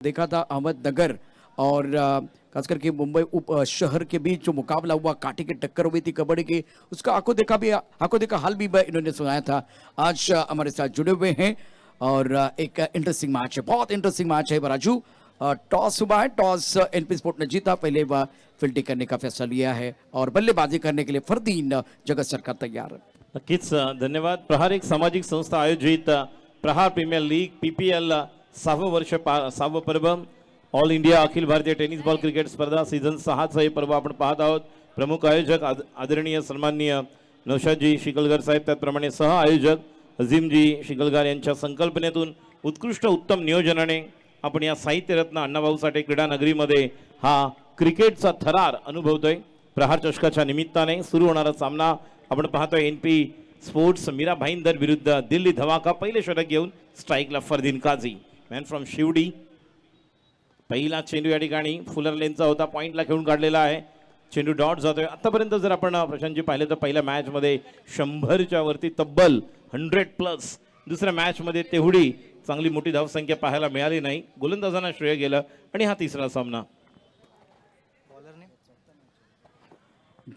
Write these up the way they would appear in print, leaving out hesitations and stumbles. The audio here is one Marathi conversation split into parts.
देखा था अहमदनगर और खास करके मुंबई उप शहर के बीच जो मुकाबला हुआ, कांटे की टक्कर हुई थी कबड्डी की, उसका आंखों देखा हाल भी इन्होंने सुनाया था। आज हमारे साथ जुड़े हुए हैं और एक इंटरेस्टिंग मैच है, बहुत इंटरेस्टिंग मैच है राजू। टॉस हुआ है, टॉस एनपी स्पोर्ट ने जीता, पहले वह फील्डिंग करने का फैसला लिया है और बल्लेबाजी करने के लिए फरदीन जगत सरकार तैयार है। नक्कीच धन्यवाद। प्रहार एक सामाजिक संस्था आयोजित प्रहार प्रीमियर लीग पीपीएल 6वं वर्ष 6वं पर्व all India Akhil Bharatiya tennis ball cricket स्पर्धा सीझन 6चं हे पर्व आपण पाहत आहोत। प्रमुख आयोजक आदरणीय सन्माननीय नौशादजी शिकलगर साहेब, त्याचप्रमाणे सह आयोजक अजीमजी शिकलगर यांच्या संकल्पनेतून उत्कृष्ट उत्तम नियोजनाने आपण या साहित्यरत्न अण्णाभाऊ साठे क्रीडा नगरीमध्ये हा क्रिकेटचा थरार अनुभवतोय। प्रहार चषकाच्या निमित्ताने सुरू होणारा सामना आपण पाहतोय एनपी स्पोर्ट्स मीरा भाईंदर विरुद्ध दिल्ली धमाका। पहिले षटक घेऊन स्ट्राइकला फरदीन काझी, मॅन फ्रॉम शिवडी। पहिला चेंडू या ठिकाणी फुलर लेनचा होता, पॉइंटला खेळून काढलेला आहे, चेंडू डॉट जातोय। आतापर्यंत जर आपण प्रशांतजी पाहिले तर पहिल्या मॅच मध्ये 100च्या वरती तब्बल 100+, दुसऱ्या मॅच मध्ये तेवढी चांगली मोठी धावसंख्या पाहायला मिळाली नाही, गोलंदाजांना श्रेय गेलं आणि हा तिसरा सामना।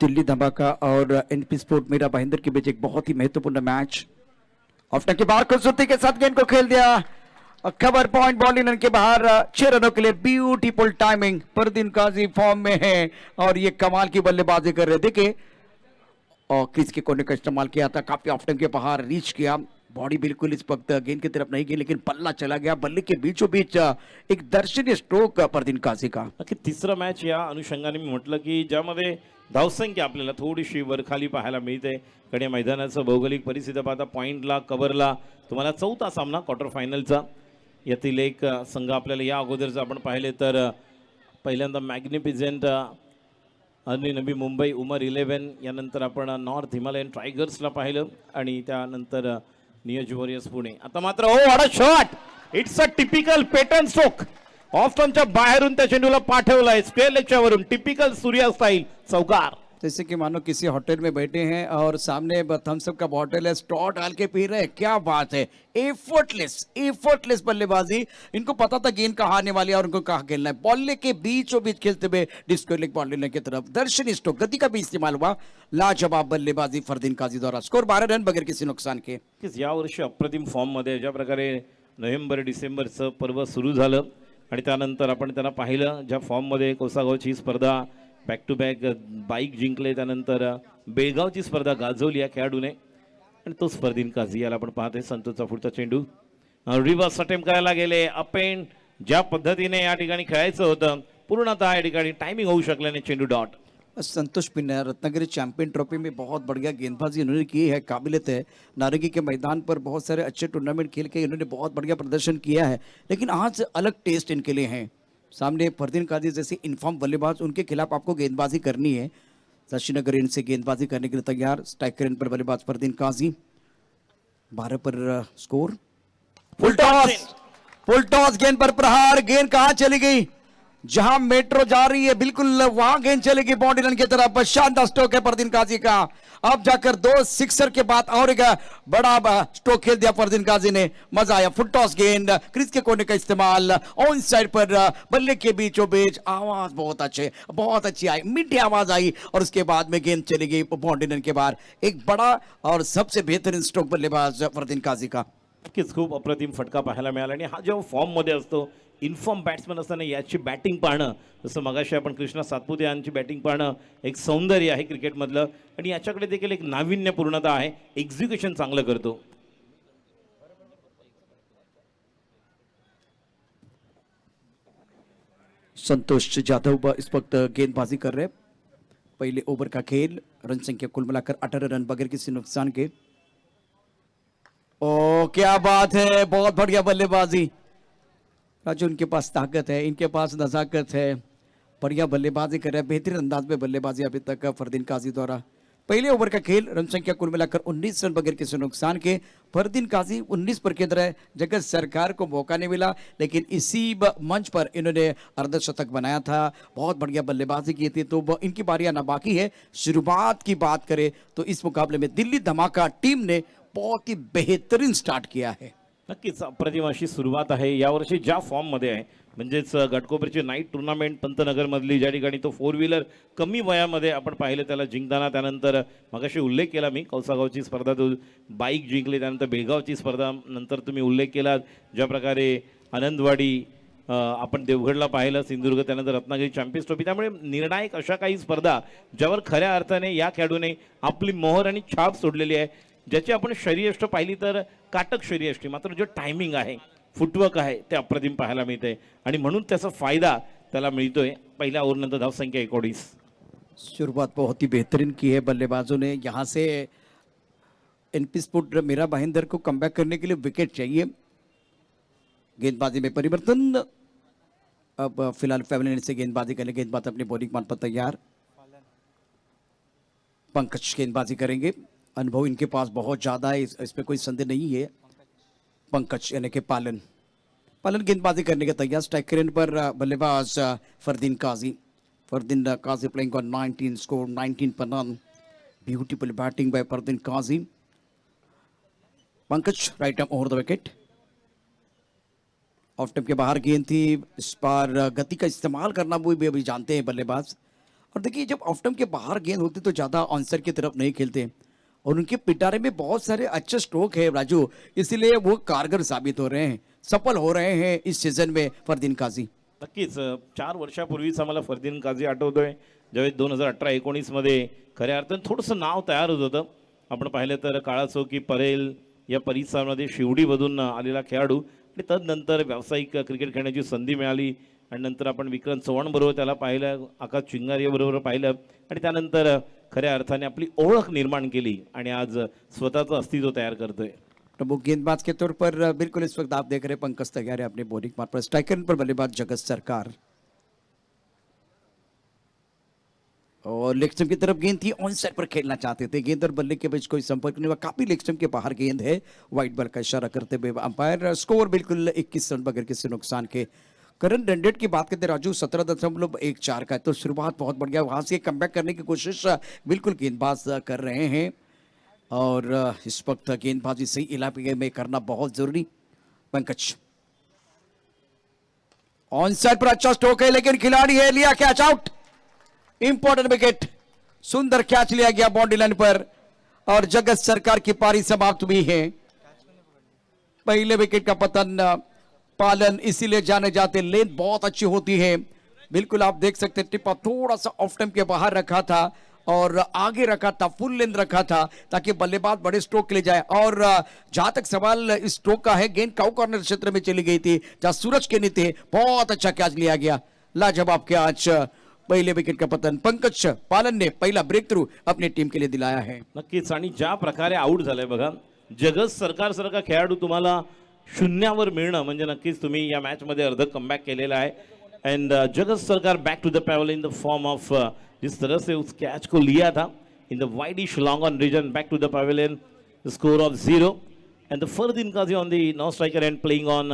दिल्ली धमाका और एनपी स्पोर्ट मीरा भाईंदर के बीच एक बहुत ही महत्वपूर्ण मैच। ऑफ्टन के बाहर खूबसूरती के साथ गेंद को खेल दिया, कवर पॉइंट, बॉल इन के बाहर 6 रनों के लिए ब्यूटीफुल टाइमिंग। फरदीन काजी फॉर्म में है और ये कमाल की बल्लेबाजी कर रहे। देखिए और क्रीज के कोने का इस्तेमाल किया था, काफी ऑफ्टन के बाहर रीच किया, बॉडी बिल्कुल इस वक्त गेंद की तरफ नहीं गई लेकिन पल्ला चला गया, बल्ले के बीचों बीच एक दर्शनीय स्ट्रोक फरदीन काजी का। तिसरा मॅच या अनुषंगाने मी म्हटलं की ज्यामध्ये धावसंख्या आपल्याला थोडीशी वरखाली पाहायला मिळते, कडे मैदानाचं भौगोलिक परिस्थिती पाहता पॉइंटला कव्हरला तुम्हाला चौथा सामना क्वार्टर फायनलचा। यातील एक संघ आपल्याला या अगोदर जर आपण पाहिले तर पहिल्यांदा मॅग्निफिसेंट आणि नवी मुंबई उमर 11, यानंतर आपण नॉर्थ हिमालयन टायगर्सला पाहिलं आणि त्यानंतर नियोज वॉरियर्स पुणे। आता मात्र oh what a shot, it's a typical pattern stroke, ऑफ्टनच्या बाहेरून त्या चेंडूला पाठवलाय स्क्वेअर लेगच्या वरून, टिपिकल सूर्या स्टाईल चौकार। जैसे कि मानो किसी होटल में बैठे हैं और सामने थम्स अप का बॉटल है, स्ट्रॉ डाल के पी रहे हैं, क्या बात है। एफर्टलेस बल्लेबाजी, इनको पता था गेंद कहाँ आने वाली है और उनको कहाँ खेलना है। बॉल के बीचों बीच खेलते हुए डिस्को लेग बॉल लेने की तरफ दर्शनी स्ट्रोक, गति का भी इस्तेमाल हुआ, लाजवाब बल्लेबाजी फरदीन काजी द्वारा। स्कोर 12 रन बगैर किसी नुकसान के। या वर्षी अप्रतिम फॉर्म मध्ये ज्या प्रकारे नोव्हेंबर डिसेंबरचं पर्व सुरू झालं आणि त्यानंतर आपण त्यांना पाहिलं ज्या फॉर्म मध्ये कोसागावची स्पर्धा बॅक टू बॅक बाईक जिंकले, त्यानंतर बेळगावची स्पर्धा गाजवली या खेळाडूने आणि तोच फरदीन काझी। याला आपण पाहतोय संतोषचा पुढचा चेंडू रिव्हर्स अटेम्प्ट करायला गेले, अपेंड ज्या पद्धतीने या ठिकाणी खेळायचं होतं पूर्णतः या ठिकाणी टाइमिंग होऊ शकल्याने चेंडू dot. Santosh pinna Ratnagiri champion trophy में बहुत बढ़िया गेंदबाजी इन्होंने की है, काबिलियत है। नारंगी के मैदान पर बहुत सारे अच्छे टूर्नामेंट खेल के इन्होंने बहुत बढ़िया प्रदर्शन किया है, लेकिन आज अलग टेस्ट इनके लिए है। सामने फरदीन काजी जैसे इनफॉर्म बल्लेबाज, उनके खिलाफ आपको गेंदबाजी करनी है। शशिनगर इनसे गेंदबाजी करने के लिए तैयार, स्ट्राइकर इन पर बल्लेबाज फरदीन काजी। 12 पर स्कोर। फुल टॉस गेंद पर प्रहार, गेंद कहां चली गई, जहां मेट्रो जा रही है बिल्कुल वहां गेंद चलेगी बॉडी लाइन की तरफ। शानदार स्ट्रोक है फरदीन काजी का, अब जाकर 2 सिक्सर के बाद और एक बड़ा स्ट्रोक खेल दिया फरदीन काजी ने, मजा आया। फुल टॉस गेंद, क्रीज के कोने का इस्तेमाल, ऑन साइड पर बल्ले के बीचों बीच, आवाज बहुत अच्छी आई, मीठी आवाज आई और उसके बाद में गेंद चली गई बॉडी लाइन के बाहर। एक बड़ा और सबसे बेहतरीन स्ट्रोक बल्लेबाज फरदीन काजी का। नक्कीच खूप अप्रतिम फटका पाहायला मिळाला आणि हा जेव्हा फॉर्म मध्ये असतो, इन्फॉर्म बॅट्समन असताना याची बॅटिंग पाहणं, जसं मगाशी आपण कृष्णा सातपुते यांची बॅटिंग पाहणं एक सौंदर्य आहे क्रिकेटमधलं आणि याच्याकडे देखील एक नाविन्यपूर्णता आहे, एक्झिक्युशन चांगलं करतो। संतोष जाधव इस वक्त गेंदबाजी कर रहे, पहले ओवर का खेल, रन संख्या कुल मिलाकर 18 रन बगैर किसी नुकसान के। ओ क्या बात है, बहुत बढ़िया बल्लेबाजी राजू, इनके पास ताकत है, इनके पास नजाकत है, बढ़िया बल्लेबाजी कर रहे हैं, बेहतरीन अंदाज में बल्लेबाजी अभी तक फरदीन काजी द्वारा। पहले ओवर का खेल, रन संख्या कुल मिलाकर 19 रन बगैर किसी नुकसान के। फरदीन काजी 19 पर केंद्र है, जगत सरकार को मौका नहीं मिला लेकिन इसी मंच पर इन्होंने अर्धशतक बनाया था, बहुत बढ़िया बल्लेबाजी की थी। तो इनकी बारियां ना बाकी है। शुरुआत की बात करें तो इस मुकाबले में दिल्ली धमाका टीम ने बहुत ही बेहतरीन स्टार्ट किया है। नक्कीच अप्रतिम अशी सुरुवात आहे यावर्षी ज्या फॉर्म मध्ये आहे म्हणजेच घाटकोपरची नाईट टुर्नामेंट पंतनगरमधली ज्या ठिकाणी तो 4 व्हीलर कमी वयामध्ये आपण पाहिलं त्याला जिंकताना, त्यानंतर मगाशी उल्लेख केला मी कौसागावची स्पर्धा तो बाईक जिंकली, त्यानंतर बेळगावची स्पर्धा, नंतर तुम्ही उल्लेख केला ज्या प्रकारे आनंदवाडी आपण देवगडला पाहिलं, सिंधुदुर्ग, त्यानंतर रत्नागिरी चॅम्पियन्स ट्रॉफी. त्यामुळे निर्णायक अशा काही स्पर्धा ज्यावर खऱ्या अर्थाने या खेळाडूने आपली मोहर आणि छाप सोडलेली आहे, ज्याची आपण शरीरयष्ट पाहिली तर काटक शरीरयष्टी, मात्र जो टायमिंग आहे, फुटवर्क आहे ते अप्रतिम पाहायला मिळते आणि म्हणून त्याचा फायदा त्याला मिळतोय. पहिल्या ओव्हरनंतर धावसंख्या 19. शुरुआत बहुत ही बेहतरीन की है बल्लेबाजों ने। यहाँ से एनपी स्पोर्ट मीरा भाईंदर को कमबैक करने के लिए विकेट चाहिए। गेंदबाजी में परिवर्तन, अब फिलहाल फेवलिन से गेंदबाजी करने, गेंदबाज अपनी बॉलिंग मान पर तैयार। पंकज गेंदबाजी करेंगे, अनुभव इनके पास बहुत ज़्यादा है, इसमें कोई संदेह नहीं है। पंकज यानी कि पालन गेंदबाजी करने के तैयार। स्ट्राइक रेंज पर बल्लेबाज Fardeen Kazi playing on 19, score 19 पर none. Beautiful batting by Fardeen Kazi. Pankaj right arm over the wicket. Off stump के बाहर गेंद थी, इस बार गति का इस्तेमाल करना वो भी अभी जानते हैं बल्लेबाज। और देखिए जब ऑफ स्टंप के बाहर गेंद होती तो ज़्यादा आंसर की तरफ नहीं खेलते, और उनके पिटारे में बहुत सारे अच्छे स्ट्रोक है राजू, इसीलिए वो कारगर साबित हो रहे हैं, सफल हो रहे हैं इस सीजन में फरदीन काजी। नक्कीच 4 वर्षापूर्वीच आम्हाला फरदीन काझी आठवतोय, ज्यावेळेस 2018-19 मध्ये खऱ्या अर्थाने थोडंसं नाव तयार होत होतं. आपण पाहिलं तर काळाचौकी परेल या परिसरामध्ये शिवडीमधून आलेला खेळाडू आणि तदनंतर व्यावसायिक क्रिकेट खेळण्याची संधी मिळाली आणि नंतर आपण विक्रांत चव्हाण बरोबर त्याला पाहिलं, आकाश चिंगारी बरोबर पाहिलं आणि त्यानंतर खऱ्या अर्थाने आपली ओळख निर्माण केली आणि आज स्वतःचं अस्तित्व तयार करतोय. प्रमुख गेंदबाज के तौर पर बिल्कुल इस वक्त आप देख रहे हैं पंकज तैयार है अपने बॉलिंग मार्क पर। स्ट्राइकर पर बल्लेबाज जगत सरकार, और लेग स्टंप की तरफ गेंद थी, ऑन साइड पर खेलना चाहते थे, गेंद और बल्ले के बीच कोई संपर्क नहीं हुआ, काफी लेग स्टंप के बाहर गेंद है, वाइड बॉल का इशारा करते हुए अंपायर। स्कोर बिल्कुल 21 रन बगैर किसी नुकसान के। करंट रन रेट की बात करते राजू 17.14 का है, तो शुरुआत बहुत बढ़िया, वहां से कमबैक करने की कोशिश बिल्कुल गेंदबाज कर रहे हैं, और इस वक्त गेंदबाजी सही इलाके में करना बहुत जरूरी। पंकज ऑन साइड पर अच्छा स्ट्रोक है, लेकिन खिलाड़ी है, लिया कैच आउट, इंपॉर्टेंट विकेट, सुंदर कैच लिया गया बाउंड्री लाइन पर, और जगत सरकार की पारी समाप्त हुई है। पहले विकेट का पतन पालन इसीलिए जाने जाते, लेन बहुत अच्छी होती है, बिल्कुल आप देख सकते हैं टिप्पा थोड़ा सा ऑफ स्टंप के बाहर रखा था और आगे रखा था, फुल लेंथ रखा था ताकि बल्लेबाज बड़े स्ट्रोक के लिए जाए। और जहां तक सवाल इस स्ट्रोक का है, गेंद काउ कॉर्नर क्षेत्र में चली गई थी जहां सूरज के नीचे, बहुत अच्छा कैच लिया गया, लाजवाब कैच। पहले विकेट का पतन, पंकज पालन ने पहिला ब्रेक थ्रू अपनी टीम के लिए दिलाया है। नक्कीच, आणि ज्या प्रकारे आउट झालंय बघा, जगत सरकार सारखा खेळाडू तुम्हाला शून्यावर मिळणं म्हणजे नक्कीच तुम्ही या मॅच मध्ये अर्ध कमबॅक केलेला आहे. And Jagat Sarkar back to the pavilion in the form of जिस तरह से उस कैच को लिया था in the wideish long on region, back to the pavilion, the score of 0 and the Fardeen Kazi on the non striker end playing on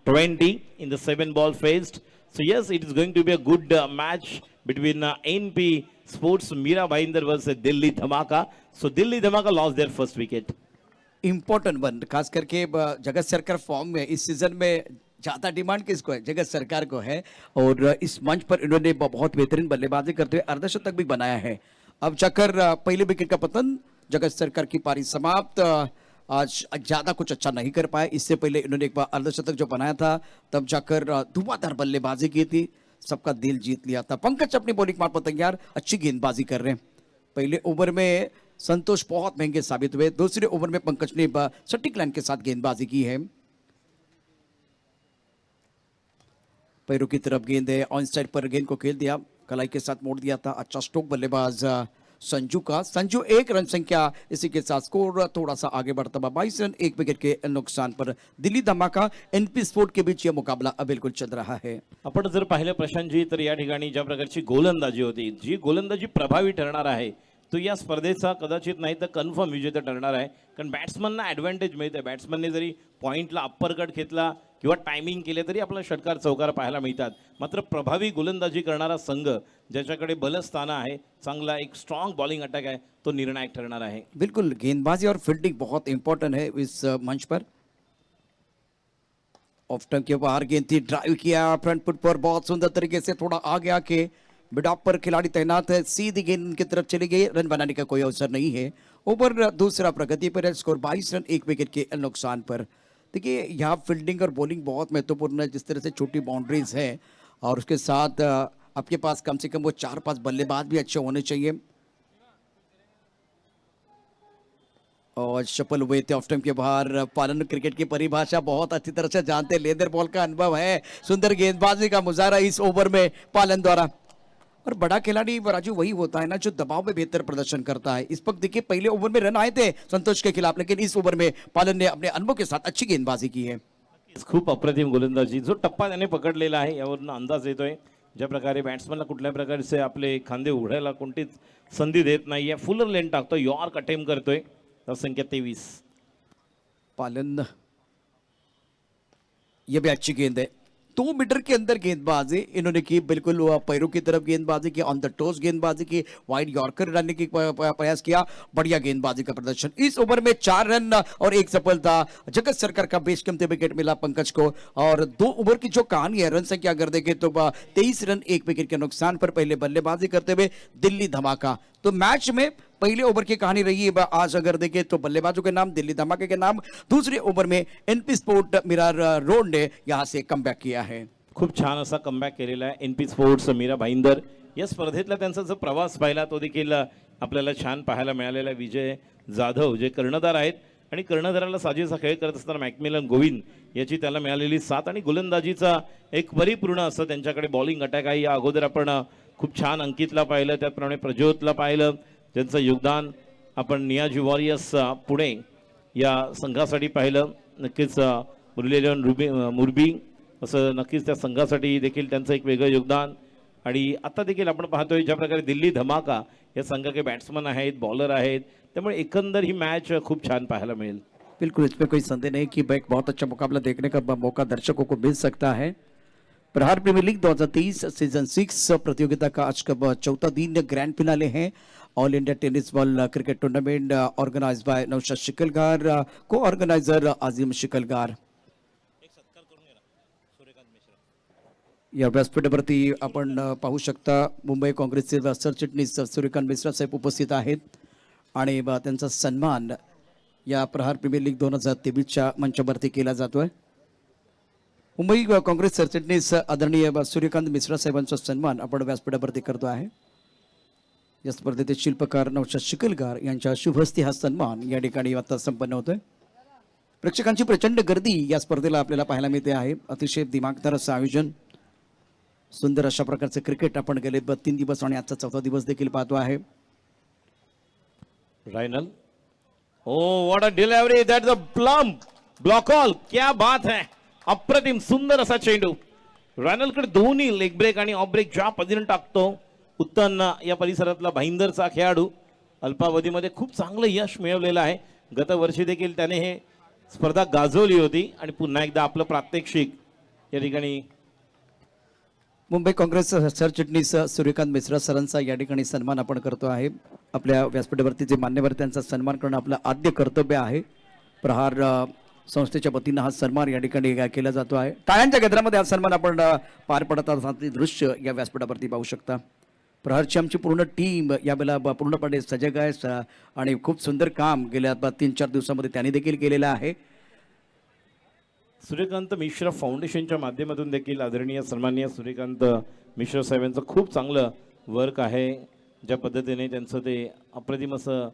20 in the 7 ball faced. So yes, it is going to be a good match between NP Sports Mira Bhainder versus Delhi Dhamaka. So Delhi Dhamaka lost their first wicket. Important one, खास करके जगत सरकार फॉर्म में इस सीजन में ज्यादा डिमांड किसको है, जगत सरकार को है, और इस मंच पर इन्होंने बहुत बेहतरीन बल्लेबाजी करते हुए अर्धशतक भी बनाया है। अब जाकर पहले विकेट का पतन, जगत सरकार की पारी समाप्त। आज ज्यादा कुछ अच्छा नहीं कर पाए, इससे पहले इन्होंने एक बार अर्धशतक जो बनाया था तब जाकर धुआंधार बल्लेबाजी की थी, सबका दिल जीत लिया था। पंकज अपनी बॉलिंग मार पर तैयार, अच्छी गेंदबाजी कर रहे हैं। पहले ओवर में संतोष बहुत महंगे साबित हुए, दूसरे ओवर में पंकज ने सटीक लाइन के साथ गेंदबाजी की है। पैरों की तरफ गेंद है, ऑन साइड पर गेंद को खेल दिया, कलाई के साथ मोड़ दिया था, अच्छा स्ट्रोक बल्लेबाज संजू का। संजू 1 रन संख्या, इसी के साथ स्कोर थोड़ा सा आगे बढ़ता हुआ 22 रन 1 विकेट के नुकसान पर। दिल्ली धमाका एनपी स्पोर्ट के बीच यह मुकाबला अब बिल्कुल चल रहा है। आपण जर पाहिलं प्रशांतजी, तर या ठिकाणी ज्या प्रकारची गोलंदाजी होती, जी गोलंदाजी प्रभावी ठरणार आहे, तो या स्पर्धेचा कदाचित नाही तर कन्फर्म विजेता ठरणार आहे. कारण बॅट्समनना ॲडव्हान्टेज मिळते, बॅट्समनने जरी पॉईंटला अप्पर कट घेतला किंवा टायमिंग केले तरी आपल्याला षटकार चौकार पाहायला मिळतात, मात्र प्रभावी गोलंदाजी करणारा संघ ज्याच्याकडे बलस्थान आहे, चांगला एक स्ट्रॉंग बॉलिंग अटॅक आहे, तो निर्णायक ठरणार आहे. बिल्कुल गेंदबाजी और फील्डिंग बहुत इंपॉर्टेंट है इस मंच पर। ऑफ टर्म के बाहर गेंद थी, ड्राइव किया फ्रंट फुट पर बहुत सुंदर तरीके से, थोड़ा आगे आके मिड ऑफ पर खिलाड़ी तैनात है, सीधी गेंद उनकी तरफ चली गई, रन बनाने का कोई अवसर नहीं है। ओवर दूसरा प्रगति पर है, स्कोर 22 रन 1 विकेट के नुकसान पर। देखिए यहाँ फील्डिंग और बॉलिंग बहुत महत्वपूर्ण है, जिस तरह से छोटी बाउंड्रीज है और उसके साथ आपके पास कम से कम वो 4-5 बल्लेबाज भी अच्छे होने चाहिए। और सफल हुए थे ऑफ टाइम के बाहर। पालन क्रिकेट की परिभाषा बहुत अच्छी तरह से जानते हैं, लेदर बॉल का अनुभव है, सुंदर गेंदबाजी का मुजाहरा इस ओवर में पालन द्वारा। और बड़ा खिलाड़ी राजू वही होता है ना जो दबाव में बेहतर प्रदर्शन करता है। इस वक्त देखिए पहले ओवर में रन आए थे संतोष के खिलाफ, लेकिन इस ओवर में पालन ने अपने अनुभव के साथ अच्छी गेंदबाजी की है। खूप अप्रतिम गोलंदाजी, जो टप्पा त्याने पकडलेला आहे यावरून अंदाज येतोय ज्या प्रकारे बॅट्समनला कुठल्या प्रकारचे आपले खांदे उघडायला कोणतीच संधी देत नाहीये, फुलर लेन टाकतो, यॉर्क अटेम्प्ट करतोय, संख्या 23। पालन ये भी अच्छी गेंद है, 2 मीटर के अंदर गेंदबाजी इन्होंने की, बिल्कुल पैरों की तरफ गेंदबाजी की, ऑन द टोस गेंदबाजी की, वाइड यॉर्कर डालने की प्रयास किया, बढ़िया गेंदबाजी का प्रदर्शन। इस ओवर में 4 रन और 1 सफलता, जगत सरकार का बेशकीमती विकेट मिला पंकज को। और 2 ओवर की जो कहानी है रन संख्या अगर देखें तो 23 रन 1 विकेट के नुकसान पर पहले बल्लेबाजी करते हुए दिल्ली धमाका। तो मैच में पहले ओवर की कहानी रही है आज अगर देखें तो बल्लेबाजों के नाम दिल्ली धमाके के नाम, दूसरे ओवर में एनपी स्पोर्ट मीरा रोड ने यहां से कमबॅक किया है। खूप छान असा कमबॅक केलेला आहे एनपी स्पोर्ट्स मीरा भाईंदर। या स्पर्धेतला त्यांचा जो प्रवास पाहिला तो देखील आपल्याला छान पाहायला मिळालेला। विजय जाधव जे कर्णधार आहेत आणि कर्णधाराला साजेसा खेळ करत असताना मॅकमिलन गोविंद याची त्याला मिळालेली साथ आणि गोलंदाजीचा एक परिपूर्ण असं त्यांच्याकडे बॉलिंग अटॅक आहे। या अगोदर आपण खूप छान अंकितला पाहिलं, त्याचप्रमाणे प्रज्योतला पाहिलं, ज्यांचं योगदान आपण नियाजी वॉरियर्स पुणे या संघासाठी पाहिलं। नक्कीच मुरलीधरन मुरबी असं नक्कीच त्या संघासाठी देखील त्यांचं एक वेगळं योगदान। आणि आता देखील आपण पाहतोय ज्या प्रकारे दिल्ली धमाका या संघाचे बॅट्समन आहेत, बॉलर आहेत, त्यामुळे एकंदर ही मॅच खूप छान पाहायला मिळेल। बिल्कुल इसमें कोई संदेह नहीं कि एक बहुत अच्छा मुकाबला देखने का मौका दर्शकों को मिल सकता है। प्रहार प्रीमियर लीग 2023 सीजन 6 प्रतियोगिता का आज का चौथा दिन ग्रैंड फिनाले है। All India tennis ball cricket tournament organised by Naushad Shikalgar, co organiser आजिम शिकलगार। या व्यासपीठावरती आपण पाहू शकता मुंबई काँग्रेसचे सरचिटणीस सूर्यकांत मिश्रा साहेब उपस्थित आहेत आणि त्यांचा सन्मान या प्रहार प्रीमियर लीग 2023च्या मंचावरती केला जातोय। मुंबई काँग्रेस सरचिटणीस आदरणीय सूर्यकांत मिश्रा साहेबांचा सन्मान आपण व्यासपीठावरती करतो आहे। या स्पर्धेचे शिल्पकार नौशाद शिकलगार यांच्या शुभ हस्ते हा सन्मान या ठिकाणी आता संपन्न होतोय। प्रेक्षकांची प्रचंड गर्दी या स्पर्धेला आपल्याला पाहायला मिळते आहे। अतिशय दिमागदार असं आयोजन, सुंदर अशा प्रकारचे क्रिकेट आपण गेले 3 दिवस आणि आजचा चौथा दिवस देखील पाहतो आहे। Raynal, oh what a delivery, that's a plumb block all, क्या बात है, अप्रतिम सुंदर असा चेंडू। रायनलकडे दोन्ही लेग ब्रेक आणि ऑफ ब्रेक ज्या पद्धतीने टाकतो उत्तन या परिसरातला भाईंदरचा खेळाडू, अल्पावधीमध्ये खूप चांगलं यश मिळवलेलं आहे। गत वर्षी देखील त्याने हे स्पर्धा गाजवली होती आणि पुन्हा एकदा आपलं प्रात्यक्षिक या ठिकाणी। मुंबई काँग्रेस सरचिटणीस सूर्यकांत मिश्रा सरांचा या ठिकाणी सन्मान आपण करतो आहे। आपल्या व्यासपीठावरती जे मान्यवर त्यांचा सन्मान करणं आपलं आद्य कर्तव्य आहे। प्रहार संस्थेच्या वतीनं हा सन्मान या ठिकाणी केला जातो आहे। टाळ्यांच्या गजरामध्ये हा सन्मान आपण पार पडत असताना दृश्य या व्यासपीठावरती पाहू शकता। प्रहारची आमची पूर्ण टीम यावेळेला पूर्णपणे सजग आहे आणि खूप सुंदर काम गेल्या 3-4 दिवसामध्ये त्यांनी देखील केलेलं आहे। सूर्यकांत मिश्रा फाउंडेशनच्या माध्यमातून देखील आदरणीय सन्माननीय सूर्यकांत मिश्रा साहेबांचं खूप चांगलं वर्क आहे। ज्या पद्धतीने त्यांचं ते अप्रतिम असं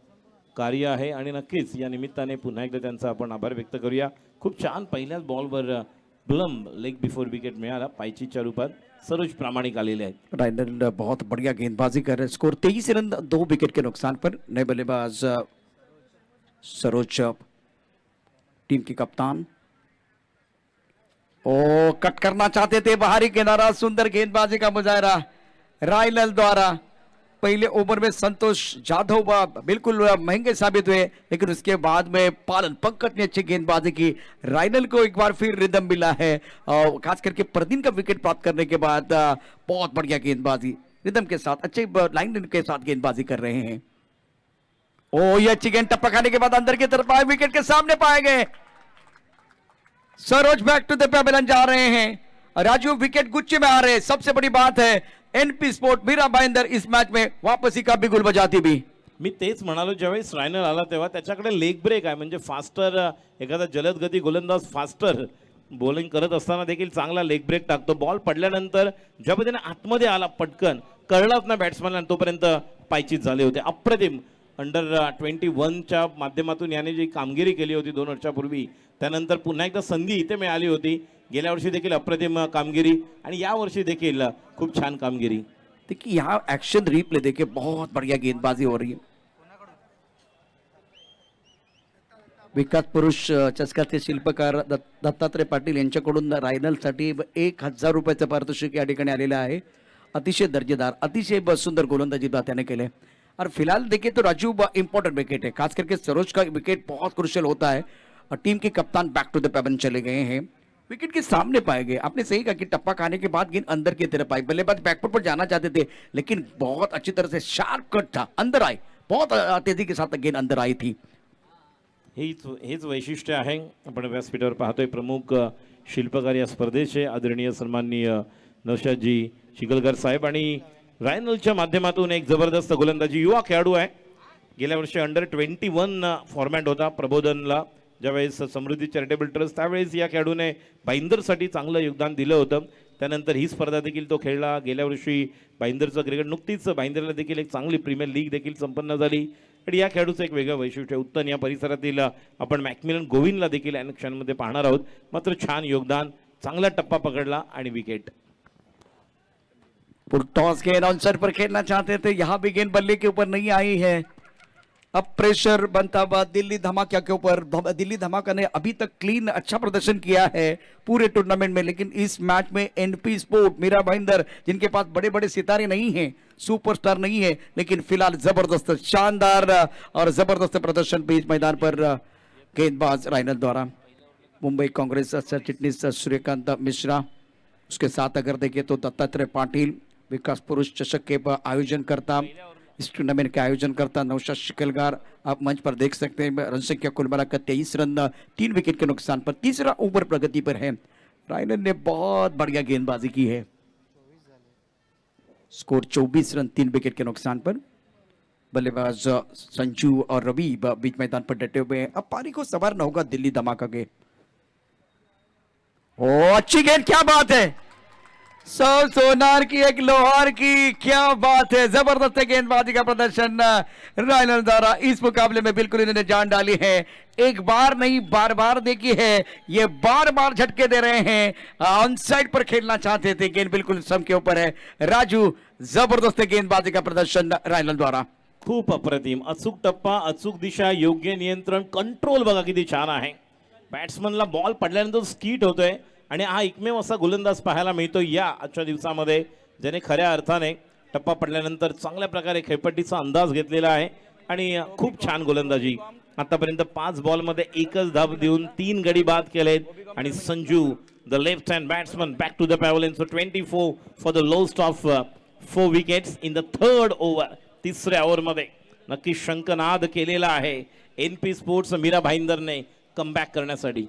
कार्य आहे आणि नक्कीच या निमित्ताने पुन्हा एकदा त्यांचा आपण आभार व्यक्त करूया। खूप छान पहिल्याच बॉलवर प्लम लेग बिफोर विकेट मिळाला, पायचीच्या रूपात सरोज प्रामाणिक आलेले आहेत। रायनल बहुत बढ़िया गेंदबाजी कर रहे, स्कोर 23 रन 2 विकेट के नुकसान पर। नए बल्लेबाज सरोज टीम की कप्तान, ओ कट करना चाहते थे बाहरी किनारा, सुंदर गेंदबाजी का मुजाहरा रायनल द्वारा। पहले ओवर में संतोष जाधव बिल्कुल महंगे साबित हुए, लेकिन उसके बाद में पालन पंकज ने अच्छी गेंदबाजी की। रायनल को एक बार फिर रिदम मिला है और खास करके परदीन का विकेट प्राप्त करने के बाद बहुत बढ़िया गेंदबाजी रिदम के साथ, अच्छे लाइन के साथ गेंदबाजी कर रहे हैं। ओ ये अच्छी गेंद टप्पा खाने के बाद अंदर की तरफ आए, विकेट के सामने पाए गए। Saroj back to the pavilion जा रहे हैं। राजू विकेट गुच्छे में आ रहे हैं। सबसे बड़ी बात है एनपी स्पोर्ट मीरा भाईंदर इस मैच में वापसी का बिगुल बजाती भी। मी तेच म्हणालो ज्यावेळेस रायनल आला तेव्हा त्याच्याकडे लेग ब्रेक आहे, म्हणजे फास्टर एखादा जलद गती गोलंदाज फास्टर बॉलिंग करत असताना देखील चांगला लेग ब्रेक टाकतो. बॉल पडल्यानंतर ज्या पद्धतीने आतमध्ये आला पटकन कळलाच ना बॅट्समॅनला, तोपर्यंत पायचीत झाले होते. अप्रतिम अंडर 21च्या माध्यमातून याने जी कामगिरी केली होती 2 वर्षापूर्वी, त्यानंतर पुन्हा एकदा संधी इथे मिळाली होती. गेल्या वर्षी देखील अप्रतिम कामगिरी आणि या वर्षी देखील खूप छान कामगिरी. देखिए यहाँ एक्शन रिप्ले देखिए, बहुत बढ़िया गेंदबाजी हो रही है। विकास पुरुष चषकाचे शिल्पकार दत्तात्रय पाटील यांच्याकडून रायनलसाठी 1000 रुपयाचं पारितोषिक या ठिकाणी आलेलं आहे। अतिशय दर्जेदार, अतिशय सुंदर गोलंदाजी त्याने केले। और फिलहाल देखिए तो राजू इंपॉर्टेंट विकेट है, खास करके सरोज का विकेट बहुत क्रुशियल होता है। और टीम के कप्तान बैक टू द पेवन चले गए हैं, विकेट के सामने पाए गए। आपने सही कहा कि टप्पा खाने के बाद गेंद अंदर की तरफ आई, बल्लेबाज बैकफुट पर जाना चाहते थे लेकिन बहुत अच्छी तरह से शार्प कट था, अंदर आई, बहुत तेजी के साथ गेंद अंदर आई थी। हेच वैशिष्ट्य आहे. आपण व्यासपीठावर पाहतोय प्रमुख शिल्पकार या स्पर्धेचे आदरणीय सन्माननीय नौशादजी शिकलकर साहेब, आणि रायनलच्या माध्यमातून एक जबरदस्त गोलंदाजी युवा खेळाडू आहे. गेल्या वर्षी अंडर 21 फॉर्मॅट होता प्रबोधनला, ज्यावेळेस समृद्धी चॅरिटेबल ट्रस्ट, त्यावेळेस या खेळाडूने भाईंदरसाठी चांगलं योगदान दिलं होतं. त्यानंतर ही स्पर्धा देखील तो खेळला. गेल्या वर्षी भाईंदरचं क्रिकेट नुकतीच भाईंदरला देखील एक चांगली प्रीमियर लीग देखील संपन्न झाली. आणि या खेळाडूचं एक वेगळं वैशिष्ट्य उत्तन या परिसरातील आपण मॅकमिलन गोविंदला देखील अनेक क्षणांमध्ये पाहणार आहोत. मात्र छान योगदान, चांगला टप्पा पकडला आणि विकेट. टॉस गेंद आंसर पर खेलना चाहते थे, यहाँ भी गेंद बल्ले के ऊपर नहीं आई है। अब प्रेशर बनता हुआ दिल्ली धमाका के ऊपर। दिल्ली धमाका ने अभी तक क्लीन अच्छा प्रदर्शन किया है पूरे टूर्नामेंट में, लेकिन इस मैच में एनपी स्पोर्ट मीरा भाईंदर, जिनके पास बड़े बड़े सितारे नहीं हैं, सुपरस्टार नहीं है, लेकिन फिलहाल जबरदस्त शानदार और जबरदस्त प्रदर्शन पे इस मैदान पर गेंदबाज रायनल द्वारा। मुंबई कांग्रेस चिटनीस सूर्यकांत मिश्रा, उसके साथ अगर देखें तो दत्तात्रय पाटिल, विकास पुरुष चषक के आयोजन करता, इस टूर्नामेंट के आयोजन करता नौशाद शिकलगार। आप मंच पर देख सकते हैं रन संख्या कुल मिलाकर 23 रन 3 विकेट के नुकसान पर, तीसरा ओवर प्रगति पर है। रायनल ने बहुत बढ़िया गेंदबाजी की है। स्कोर 24 रन 3 विकेट के नुकसान पर। बल्लेबाज संजू और रवि बीच मैदान पर डटे हुए हैं। अब पारी को संवारना होगा दिल्ली धमाका के। ओ अच्छी गेंद, क्या बात है, सौ सोनार की एक लोहार की, क्या बात है, जबरदस्त गेंदबाजी का प्रदर्शन रायनल द्वारा। इस मुकाबले में बिल्कुल इन्होंने जान डाली है, एक बार नहीं बार बार देखी है, ये बार बार झटके दे रहे हैं। ऑन साइड पर खेलना चाहते थे, गेंद बिल्कुल सम के ऊपर है। राजू, जबरदस्त गेंदबाजी का प्रदर्शन रायनल द्वारा। खूप अप्रतिम, अचूक टप्पा, अचूक दिशा, योग्य नियंत्रण, कंट्रोल बघा किती छान आहे. बॅट्समनला बॉल पडल्यानंतर स्कीट होतोय आणि हा एकमेव असा गोलंदाज पाहायला मिळतो या आजच्या दिवसामध्ये, ज्याने खऱ्या अर्थाने टप्पा पडल्यानंतर चांगल्या प्रकारे खेळपट्टीचा अंदाज घेतलेला आहे आणि खूप छान गोलंदाजी. आतापर्यंत 5 बॉलमध्ये एकच धाव देऊन 3 गडी बाद केलेत आणि Sanju the left hand batsman back to the pavilion. So 24 for the lost of 4 wickets in the third over. तिसऱ्या ओव्हरमध्ये नक्की शंखनाद केलेला आहे एनपी स्पोर्ट्स मीरा भाईंदरने कमबॅक करण्यासाठी.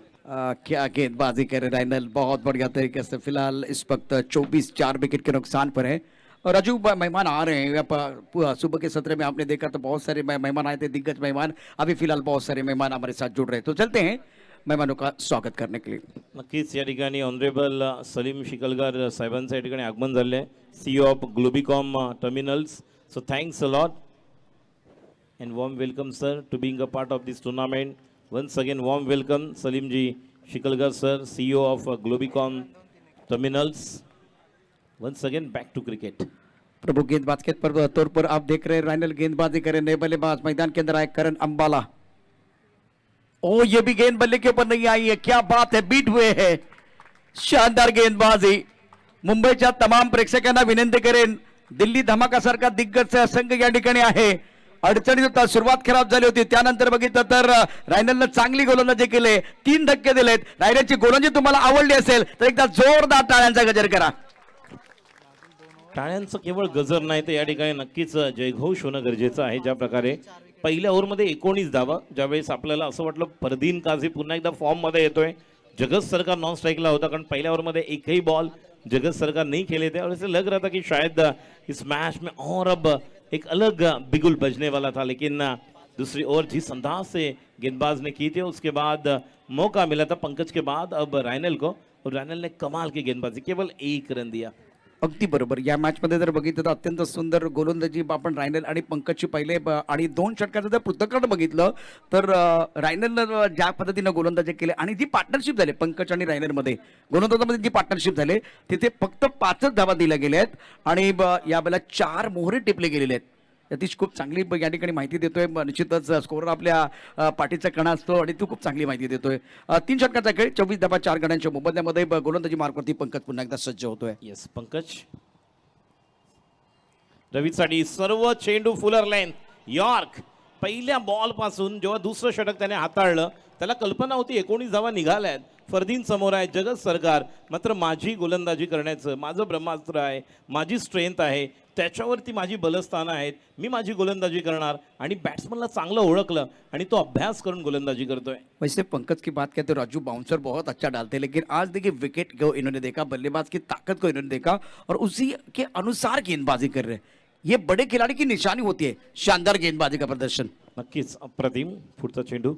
क्या गेंदबाजी करे रायनल, बहुत बढ़िया तरीके से। फिलहाल इस वक्त 24 विकेट के नुकसान पर है। और राजू, मेहमान आ रहे हैं सुबह के सत्र में, आपने देखा तो बहुत सारे मेहमान आए थे, दिग्गज मेहमान। अभी फिलहाल बहुत सारे मेहमान हमारे साथ जुड़ रहे हैं, तो चलते हैं मेहमानों का स्वागत करने के लिए। नक्कीच या ठिकाणी ऑनरेबल सलीम शिकलगार साहेबांचं या ठिकाणी आगमन झाले, CEO of Globicom terminals. So thanks a lot and warm welcome sir to being a part of this tournament. Once again warm welcome Salim ji Shikalgar sir, CEO of Globicom Terminals. Once again back to cricket. प्रभु, गेंदबाज के तौर पर आप देख रहे हैं रायनल गेंदबाजी करे। नए बल्लेबाज मैदान के अंदर आए करण अंबाला। ओ ये भी गेंद बल्ले के ऊपर नहीं आई है, क्या बात है, बीट हुए है, शानदार गेंदबाजी। मुंबईच्या तमाम प्रेक्षकांना विनंती करेन, दिल्ली धमाका सारखा दिग्गज संघ या ठिकाणी आहे। अडचणीत होता, सुरुवात खराब झाली होती, त्यानंतर बघितलं तर रायनलनं चांगली गोलंदाजी केले, 3 धक्के दिलेत। रायनलची गोलंदाजी तुम्हाला आवडली असेल तर एकदा जोरदार टाळ्यांचा गजर करा। टाळ्यांचं केवळ गजर नाही तर या ठिकाणी नक्कीच जयघोष होणं गरजेचं आहे. ज्या प्रकारे पहिल्या ओव्हरमध्ये 19 धावा, ज्यावेळेस आपल्याला असं वाटलं फरदीन काझी पुन्हा एकदा फॉर्ममध्ये येतोय, जगत सरकार नॉन स्ट्राइकला होता, कारण पहिल्या ओव्हरमध्ये एकही बॉल जगत सरकार नहीं खेले थे और ऐसे लग रहा था कि शायद इस मैच में और अब एक अलग बिगुल बजने वाला था, लेकिन दूसरी ओवर जिस अंदाज से गेंदबाज ने की थी उसके बाद मौका मिला था पंकज के बाद अब रायनल को, और रायनल ने कमाल की गेंदबाजी, केवल 1 रन दिया. अगदी बरोबर. या मॅचमध्ये जर बघितलं तर अत्यंत सुंदर गोलंदाजी आपण रायनल आणि पंकजची पहिले आणि 2 षटकाचं जर पृथक्करण बघितलं तर रायनलनं ज्या पद्धतीनं गोलंदाजी केले आणि जी पार्टनरशिप झाली पंकज आणि रायनलमध्ये गोलंदाजामध्ये जी पार्टनरशिप झाली तिथे फक्त 5च धावा दिल्या गेल्या आहेत आणि यावेळेला 4 मोहरे टिपले गेलेले आहेत. यतीश खूप चांगली या ठिकाणी माहिती देतोय. निश्चितच स्कोअर आपल्या पाठीचा कणा असतो आणि तू खूप चांगली माहिती देतोय. 3 षटकाचा खेळ 24 धावा 4 गड्यांच्या मोबदल्यामध्ये गोलंदाजी मार्कवरती पंकज पुन्हा एकदा सज्ज होतोय. येस पंकज. रवीसाठी सर्व चेंडू फुलर लेंथ यॉर्क. पहिल्या बॉल पासून जेव्हा दुसरं षटक त्याने हाताळलं त्याला कल्पना होती 19 धावा निघाल्यात, फरदीन समोर आहे, जगत सरकार मात्र माझी गोलंदाजी करण्याचं माझं ब्रह्मास्त्र आहे, माझी स्ट्रेंथ आहे, त्याच्यावरती माझी बलस्थानं आहेत, मी माझी गोलंदाजी करणार आणि बॅट्समनला चांगलं ओळखलं आणि तो अभ्यास करून गोलंदाजी करतोय. वैसे पंकज की बात कहते राजू बाउंसर बहुत अच्छा डालते लेकिन आज देखिए विकेट को इन्होंने देखा, बल्लेबाज की ताकत को इन्होंने देखा और उसी के अनुसार गेंदबाजी कर रहे. ये बड़े खिलाड़ी की निशानी होती है, शानदार गेंदबाजी का प्रदर्शन. नक्कीच अप्रतिम. पुढचा चेंडू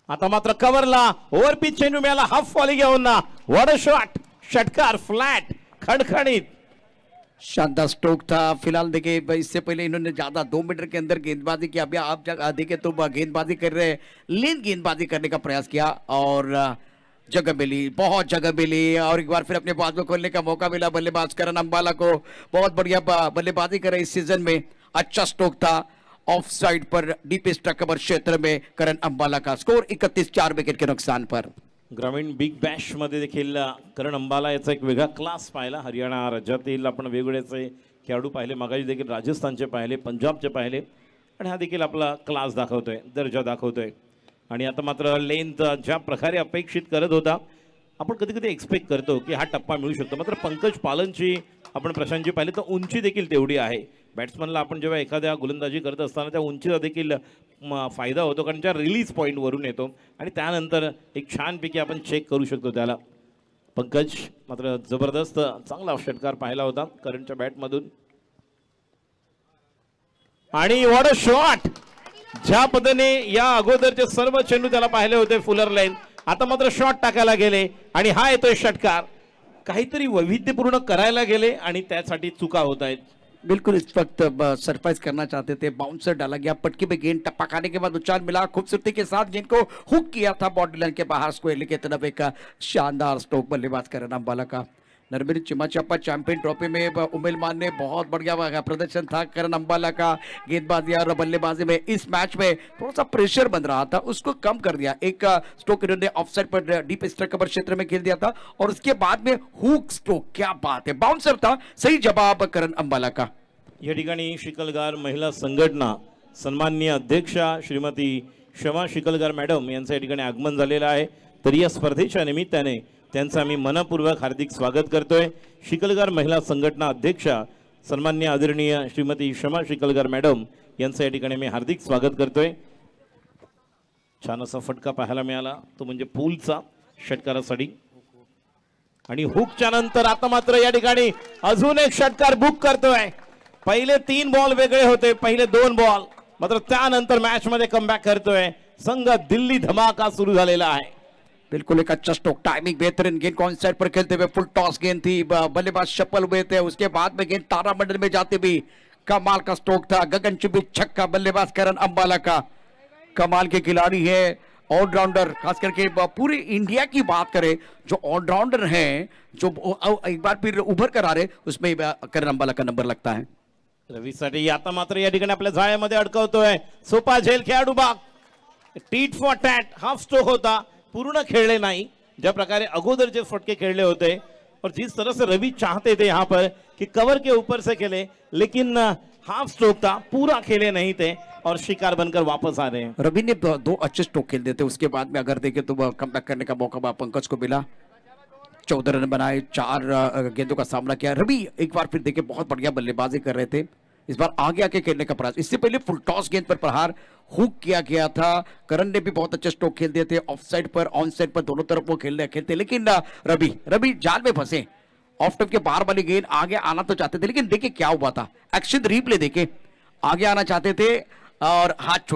आता मात्र कव्हरला ओव्हर पिच चेंडू मिळाला, हाफ वॉली घेऊन ना, व्हाट अ शॉट, षटकार फ्लॅट खड़खड़ित. शानदार स्ट्रोक था. फिलहाल देखिए इससे पहले इन्होंने ज्यादा 2 मीटर के अंदर गेंदबाजी की, अभी आप देखिए तो गेंदबाजी कर रहे, लेन गेंदबाजी करने का प्रयास किया और जगह मिली, बहुत जगह मिली और एक बार फिर अपने बाज को खोलने का मौका मिला बल्लेबाज करण अंबाला को. बहुत बढ़िया बल्लेबाजी करे इस सीजन में. अच्छा स्ट्रोक था of side per deep cover क्षेत्र में करण अंबाला का. स्कोर 31, 4 विकेट के नुकसान पर. ग्रामीण बिग बॅश मध्ये देखील करण अंबाला याचा एक वेगळा क्लास पाहिला. हरियाणा राज्यातील आपण वेगवेगळेचे खेळाडू पाहिले, मागाशी देखील राजस्थानचे पाहिले, पंजाबचे पाहिले आणि हा देखील आपला क्लास दाखवतोय, दर्जा दाखवतोय. आणि आता मात्र लेंथ ज्या प्रकारे अपेक्षित करत होता, आपण कधी कधी एक्सपेक्ट करतो की हा टप्पा मिळू शकतो, मात्र पंकज पालनची आपण प्रशांतची पाहिली तर उंची देखील तेवढी आहे. बॅट्समनला आपण जेव्हा एखाद्या गोलंदाजी करत असताना त्या उंचीचा देखील फायदा होतो, कारण त्या रिलीज पॉईंटवरून येतो आणि त्यानंतर एक छानपैकी आपण चेक करू शकतो त्याला. पंकज मात्र जबरदस्त चांगला षटकार पाहिला होता करणच्या बॅटमधून. आणि व्हॉट अ शॉट. ज्या पद्धतीने या अगोदरचे सर्व चेंडू त्याला पाहिले होते फुलर लाईन, आता मात्र शॉट टाकायला गेले आणि हा येतोय षटकार. काहीतरी वैविध्यपूर्ण करायला गेले आणि त्यासाठी चुका होत आहेत. बिल्कुल इस वक्त सरप्राइज करना चाहते थे, बाउंसर डाला गया, पटकी पे गेंद टप्पा खाने के बाद उछाल मिला, खूबसूरती के साथ गेंद को हुक किया था बॉडी लाइन के बाहर स्क्वायर की तरफ. एक शानदार स्ट्रोक बल्लेबाज करण अंबाला का. नरबीर चिमाचापा चैंपियन ट्रॉफी में उमेलमान ने बहुत बढ़िया प्रदर्शन था करण अंबाला का. गेंदबाजी और बल्लेबाजी में इस मैच में थोड़ा सा प्रेशर बन रहा था, उसको कम कर दिया. एक स्ट्रोक इन्होंने ऑफसाइड पर डीप कवर क्षेत्र में खेल दिया था और उसके बाद में हुक स्ट्रोक. क्या बात है, बाउंसर था, सही जवाब करण अंबाला का. या ठिकाणी शिकलगार महिला संघटना सन्माननीय अध्यक्षा श्रीमती शमा शिकलगार मॅडम यांचं या ठिकाणी आगमन झालेलं आहे. तर या स्पर्धेच्या निमित्ताने त्यांचं आम्ही मनपूर्वक हार्दिक स्वागत करतोय. शिकलगार महिला संघटना अध्यक्षा सन्माननीय आदरणीय श्रीमती शमा शिकलगार मॅडम यांचं या ठिकाणी मी हार्दिक स्वागत करतोय. छान असा फटका पाहायला मिळाला, तो म्हणजे पूलचा षटकारासाठी. आणि हुकच्या नंतर आता मात्र या ठिकाणी अजून एक षटकार बुक करतोय. पहिले 3 बॉल वेगळे होते, पहिले 2 बॉल, मात्र त्यानंतर मॅच मध्ये कमबॅक करतोय संघ. दिल्ली धमाका सुरू झालेला आहे. बिल्कुल एक अच्छा स्ट्रोक, टाइमिंग बेहतरीन. गेंद को ऑन साइड पर खेलते हुए फुल टॉस गेंद थी, बल्लेबाज शफल हुए थे, उसके बाद में गेंद तारामंडल में जाते भी कमाल का स्ट्रोक था. गगनचुंबी छक्का बल्लेबाज करण अंबाला का. कमाल के खिलाड़ी है, ऑलराउंडर. खास करके पूरे इंडिया की बात करें, जो ऑलराउंडर हैं, जो एक बार फिर उभर कर आ रहे, उसमें करण अंबाला का नंबर लगता है. रवीसाठी आता मात्र या ठिकाणी आपल्या जाळ्यामध्ये अडकवतोय. सोपा झेल खेळाडू बाग. Tit for tat half stroke होता, पूर्ण खेळले नहीं. ज्या प्रकारे अगोदरचे फटके खेळले होते और जिस तरह से रवि चाहते थे यहाँ पर कि कवर के ऊपर से खेले, लेकिन हाफ स्ट्रोक था, पूरा खेले नहीं थे और शिकार बनकर वापस आ रहे हैं. रवि ने 2 अच्छे स्ट्रोक खेल देते, उसके बाद में अगर देखें तो कमबैक करने का मौका पंकज को मिला. 14 रन बनाए, 4 गेंदों का सामना किया. रवि एक बार फिर देखे बहुत बढ़िया बल्लेबाजी कर रहे थे. इस बार आगे आके खेलने का प्रयास, इससे पहले फुल टॉस गेंद पर प्रहार हुक किया गया था। करण ने भी बहुत अच्छे स्ट्रोक खेल दिए थे, ऑफ साइड पर ऑन साइड पर दोनों तरफ वो खेलते, लेकिन रवि जाल में फंसे। ऑफ टॉप के बाहर वाली गेंद आगे आना तो चाहते थे, लेकिन देखिए क्या हुआ था, एक्शन रिप्ले देखे, आगे आना चाहते थे और हाथ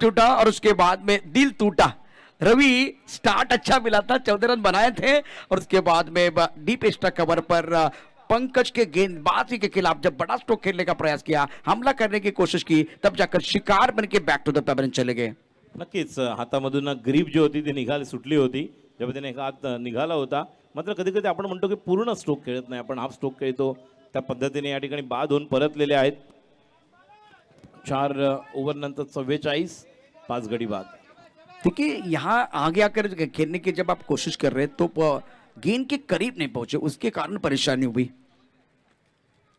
छूटा और उसके बाद में दिल टूटा। रवि स्टार्ट अच्छा मिला था, 14 रन बनाए थे और उसके बाद में डीप एक्स्ट्रा कवर पर पंकज के गेंदबाजी के खिलाफ जब बड़ा स्ट्रोक खेलने का प्रयास किया, हमला करने की कोशिश की, तब जाकर शिकार बन के बैक टू द पेबरन चले गए। नक्कीच हातामधून ग्रीप जी होती ती सुटली होती जेव्हा त्याने एक हात निघाला होता. मात्र कधी कधी आपण म्हणतो की पूर्ण स्ट्रोक खेळत नाही, आपण हाफ स्ट्रोक खेळतो. त्या पद्धतीने या ठिकाणी बाद होऊन परतलेले आहेत. 4 ओव्हर नंतर 44 5 गडी बाद. देखिए यहाँ आगे आकर खेलने की जब आप कोशिश कर रहे हैं तो गेंद के करीब नहीं पहुंचे, उसके कारण परेशानी हुई।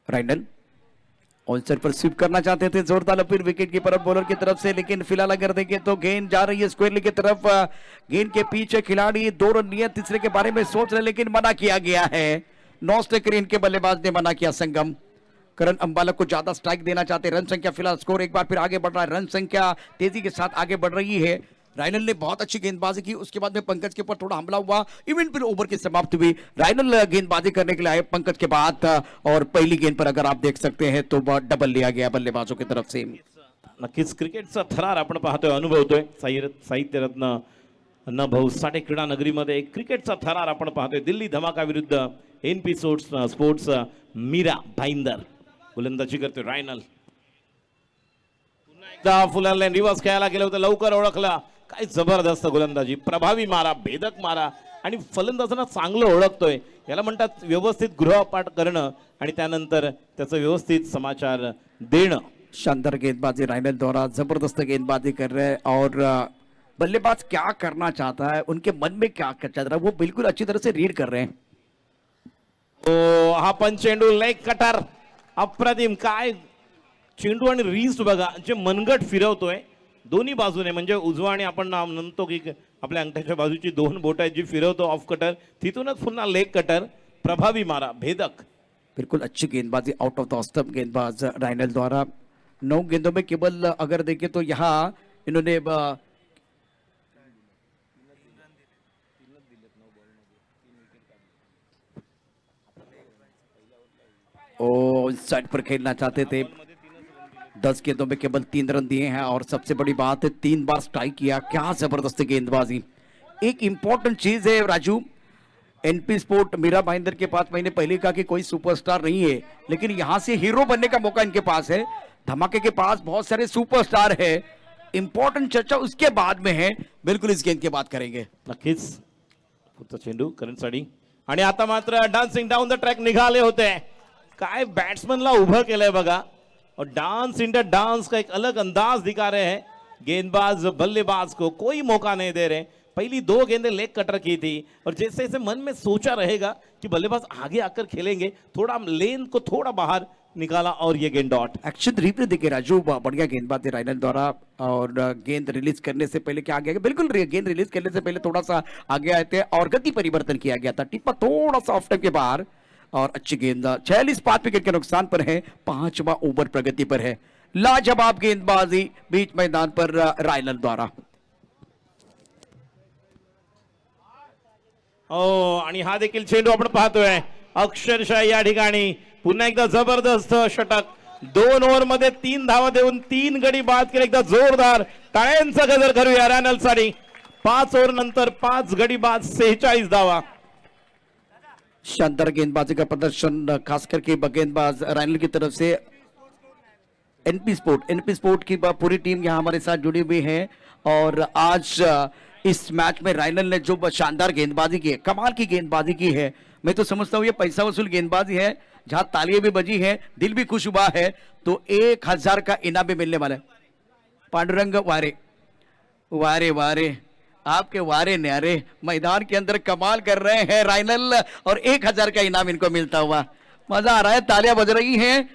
राइनल ऑन साइड पर स्वीप करना चाहते थे, जोरदार अपील विकेट कीपर बॉलर की तरफ से, लेकिन फिलहाल अगर देखें तो गेंद जा रही है स्क्वायरली की तरफ। गेंद के पीछे खिलाड़ी 2 रन लिए, तीसरे के बारे में सोच रहे, लेकिन मना किया गया है। नॉन स्ट्राइकर इनके बल्लेबाज ने मना किया। संगम करण अंबाला को ज्यादा स्ट्राइक देना चाहते, रन संख्या फिलहाल स्कोर एक बार फिर आगे बढ़ रहा है, रन संख्या तेजी के साथ आगे बढ़ रही है। राइनल ने बहुत अच्छी गेंदबाजी की, उसके बाद में पंकज के ऊपर थोड़ा हमला हुआ, इवेंट फिर ओवर की समाप्ति हुई। राइनल गेंदबाजी करने के लिए आए पंकज के बाद, और पहली गेंद पर अगर आप देख सकते हैं तो डबल लिया गया बल्लेबाजों की तरफ से। नक्कीच क्रिकेटचा थरार आपण पाहतोय, अनुभवतोय. साहित्य रत्न न भाऊ साठे क्रीडा नगरीमध्ये एक क्रिकेटचा थरार आपण पाहतोय. दिल्ली धमाका विरुद्ध एनपी स्पोर्ट्स मीरा भाईंदर गोलंदाजी करतोय. रायनल पुन्हा एकदा फुलांना रिवर्स खेळायला गेलं होतं, लवकर ओळखला. काय जबरदस्त गोलंदाजी, प्रभावी मारा, भेदक मारा आणि फलंदाजांना चांगलं ओळखतोय. याला म्हणतात व्यवस्थित गृहपाठ करणं आणि त्यानंतर त्याचं व्यवस्थित समाचार देणं. शानदार गेंदबाजी राइनल द्वारा, जबरदस्त गेंदबाजी कर रहे हैं, और बल्लेबाज क्या करना चाहता है, उनके मन में क्या चल रहा है, वो बिल्कुल अच्छी तरह से रीड कर रहे हैं। ओ हा पण चेंडू लेग कटर अप्रतिम. काय चेंडू आणि रिस्ट बघा, जे मनगट फिरवतोय दोन्ही बाजूने, म्हणजे उजवा आणि आपण म्हणतो की आपल्या अंगठ्याच्या बाजूची 2 बोट आहेत जी फिरवतो ऑफ कटर, तिथूनच पुन्हा लेग कटर. प्रभावी मारा, भेदक. बिल्कुल अच्छी गेंदबाजी, आउट ऑफ द स्टंप गेंदबाज राइनल द्वारा। 9 गेंदों में केवल अगर देखें तो यहाँ इन्होंने साइड पर खेलना चाहते थे। 10 गेंदों में केवल 3 रन दिए हैं, और सबसे बड़ी बात है 3 बार स्ट्राइक किया। क्या जबरदस्त गेंदबाजी। एक इंपॉर्टेंट चीज है राजू, एनपी स्पोर्ट मीरा भाईंदर के पास मैंने पहले कहा कि कोई सुपरस्टार नहीं है, लेकिन यहां से हीरो बनने का मौका इनके पास है। धमाके के पास बहुत सारे सुपरस्टार है। इंपॉर्टेंट चर्चा उसके बाद में है, बिल्कुल इस गेंद की बात करेंगे। नक्कीच पुढचा चेंडू करंटसाठी, आणि आता मात्र डान्सिंग डाऊन द ट्रॅक निघाले होते. काय बॅट्समनला उभं केलंय बघा, और डांस इंडिया डांस का एक अलग अंदाज दिखा रहे हैं. गेंदबाज बल्लेबाज को कोई मौका नहीं दे रहे. पहली 2 गेंदें लेग कटर की थी, और जैसे जैसे मन में सोचा रहेगा कि बल्लेबाज आगे आकर खेलेंगे, थोड़ा लेन को थोड़ा बाहर निकाला और ये गेंद डॉट. एक्शन रिप्ले देखिए राजू, बढ़िया गेंदबाजी राइनल द्वारा, और गेंद रिलीज करने से पहले क्या आगे, बिल्कुल गेंद रिलीज करने से पहले थोड़ा सा आगे आए थे और गति परिवर्तन किया गया था, टिप्पा थोड़ा सा ऑफ टाइम के बाहर, और अच्छी गेंद 46 5 विकेट के नुकसान पर है। 5वां ओवर प्रगति पर है। लाजवाब गेंदबाजी बीच मैदान पर राइनल द्वारा। हो, आणि हा देखील चेंडू आपण पाहतोय अक्षरशः या ठिकाणी पुन्हा एकदा जबरदस्त षटक. 2 ओव्हर मध्ये 3 धावा देऊन 3 गडी बाद केले. एकदा जोरदार टाळ्यांचा गजर करूया रायनलसाठी. 5 ओव्हर नंतर 5 गडी बाद, 46 धावा. शानदार गेंदबाजी का प्रदर्शन, खास करके गेंदबाज राइनल की तरफ से। एनपी स्पोर्ट की पूरी टीम यहाँ हमारे साथ जुड़ी हुई है, और आज इस मैच में राइनल ने जो शानदार गेंदबाजी की है, कमाल की गेंदबाजी की है, मैं तो समझता हूँ ये पैसा वसूल गेंदबाजी है, जहां तालियां भी बजी है, दिल भी खुश हुआ है, तो 1000 का इनाम भी मिलने वाला है। पांडुरंग वारे वारे वारे, आपके वारे न्यारे, मैदान के अंदर कमाल कर रहे हैं राइनल, और 1000 का इनाम इनको मिलता हुआ मजा आ रहा है, तालियां बज रही हैं।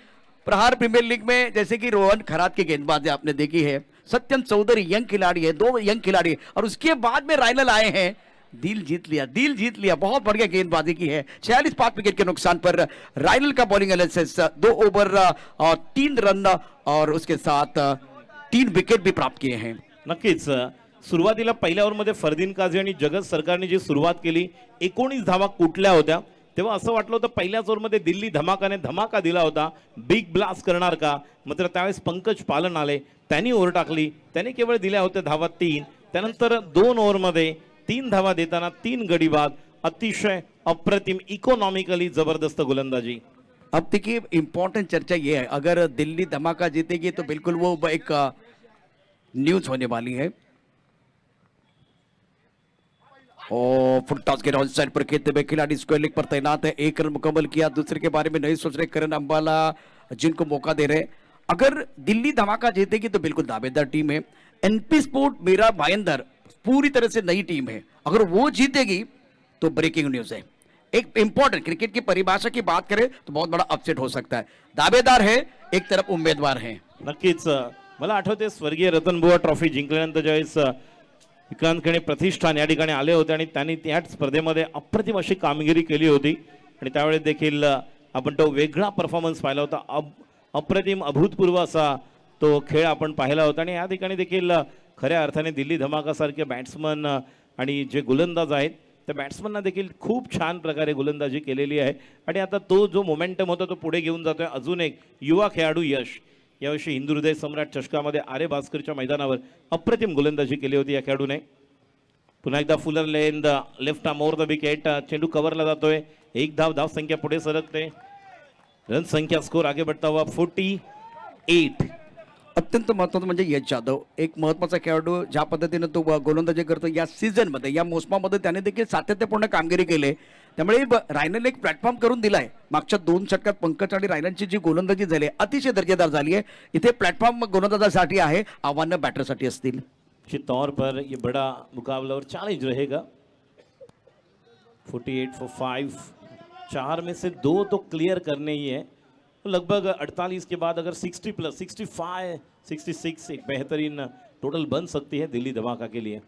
प्रहार प्रीमियर लीग में जैसे कि रोहन खरात की गेंदबाजी आपने देखी है, सत्यम चौधरी यंग खिलाड़ी है, 2 यंग खिलाड़ी, और उसके बाद में राइनल आए हैं दिल जीत लिया, बहुत बढ़िया गेंदबाजी की है। 46 विकेट के नुकसान पर राइनल का बॉलिंग एनालिसिस, 2 ओवर और 3 रन और उसके साथ 3 विकेट भी प्राप्त किए हैं। नक्कीच सुरुवातीला पहिल्या ओव्हरमध्ये फरदीन काझी आणि जगत सरकारने जी सुरुवात केली, 19 धावा कुठल्या होत्या, तेव्हा असं वाटलं होतं पहिल्याच ओव्हरमध्ये दिल्ली धमाकाने धमाका दिला होता, बिग ब्लास्ट करणार का, मात्र त्यावेळेस पंकज पालन आले, त्यांनी ओव्हर टाकली, त्याने केवळ दिल्या होत्या धावा 3, त्यानंतर 2 ओव्हरमध्ये 3 धावा देताना 3 गडी बाद, अतिशय अप्रतिम इकॉनॉमिकली जबरदस्त गोलंदाजी। अब देखिए इंपॉर्टेंट चर्चा ये है, अगर दिल्ली धमाका जीतेगी तो बिल्कुल वो एक न्यूज होने वाली है। और फुल टॉस के ऑन साइड पर खेलते हुए खिलाड़ी स्क्वायर लेग पर तैनात है, 1 रन मुकम्मल किया, दूसरे के बारे में नहीं सोच रहे करण अंबाला जिनको मौका दे रहे। अगर दिल्ली धमाका जीतेगी तो बिल्कुल दावेदार टीम है। एनपी स्पोर्ट मीरा भाईंदर पूरी तरह से नई टीम है, अगर वो जीतेगी तो ब्रेकिंग न्यूज है। एक इंपॉर्टेंट क्रिकेट की परिभाषा की बात करें तो बहुत बड़ा अपसेट हो सकता है। दावेदार है, एक तरफ उम्मीदवार है। नक्कीच मला आठवते स्वर्गीय रतनबुवा ट्रॉफी जिंकल्यानंतर ज्यावेळेस विक्रांत खणे प्रतिष्ठान या ठिकाणी आले होते आणि त्यांनी त्या स्पर्धेमध्ये अप्रतिम अशी कामगिरी केली होती आणि त्यावेळेस देखील आपण तो वेगळा परफॉर्मन्स पाहिला होता, अप्रतिम अभूतपूर्व असा तो खेळ आपण पाहिला होता। आणि या ठिकाणी देखील खऱ्या अर्थाने दिल्ली धमाकासारखे बॅट्समन आणि जे गोलंदाज आहेत त्या बॅट्समनना देखील खूप छान प्रकारे गोलंदाजी केलेली आहे आणि आता तो जो मोमेंटम होता तो पुढे घेऊन जातोय। अजून एक युवा खेळाडू यश यावर्षी हिंदू हृदय सम्राट चषकामध्ये आरे भास्करच्या मैदानावर अप्रतिम गोलंदाजी केली होती या खेळाडूने। पुन्हा एकदा Fuller lane left arm over the wicket, चेंडू कव्हरला जातोय, 1 धाव संख्या पुढे सरकते, रन संख्या स्कोर आगे बढ़ता हुआ 48। अत्यंत महत्त्वाचं म्हणजे यश जाधव एक महत्त्वाचा खेळाडू, ज्या पद्धतीने तो गोलंदाजी करतो या सीझन मध्ये, या मोसमामध्ये त्याने देखील सातत्यपूर्ण कामगिरी केली, त्यामुळे रायनल एक प्लॅटफॉर्म करून दिलाय। मागच्या 2 षटकात पंकज आणि रायनलची जी गोलंदाजी झाली अतिशय दर्जेदार झाली आहे, इथे प्लॅटफॉर्म गोलंदाजासाठी आहे, आव्हानं बॅटरसाठी असतील। निश्चित तौर पर ये बड़ा मुकाबला और चैलेंज रहेगा। 48 फॉर 5, 4 में से 2 तो क्लियर करने ही है, लगभग 48 के बाद अगर 60 प्लस 65 66 एक बेहतरीन टोटल बन सकती है दिल्ली धमाका के लिए।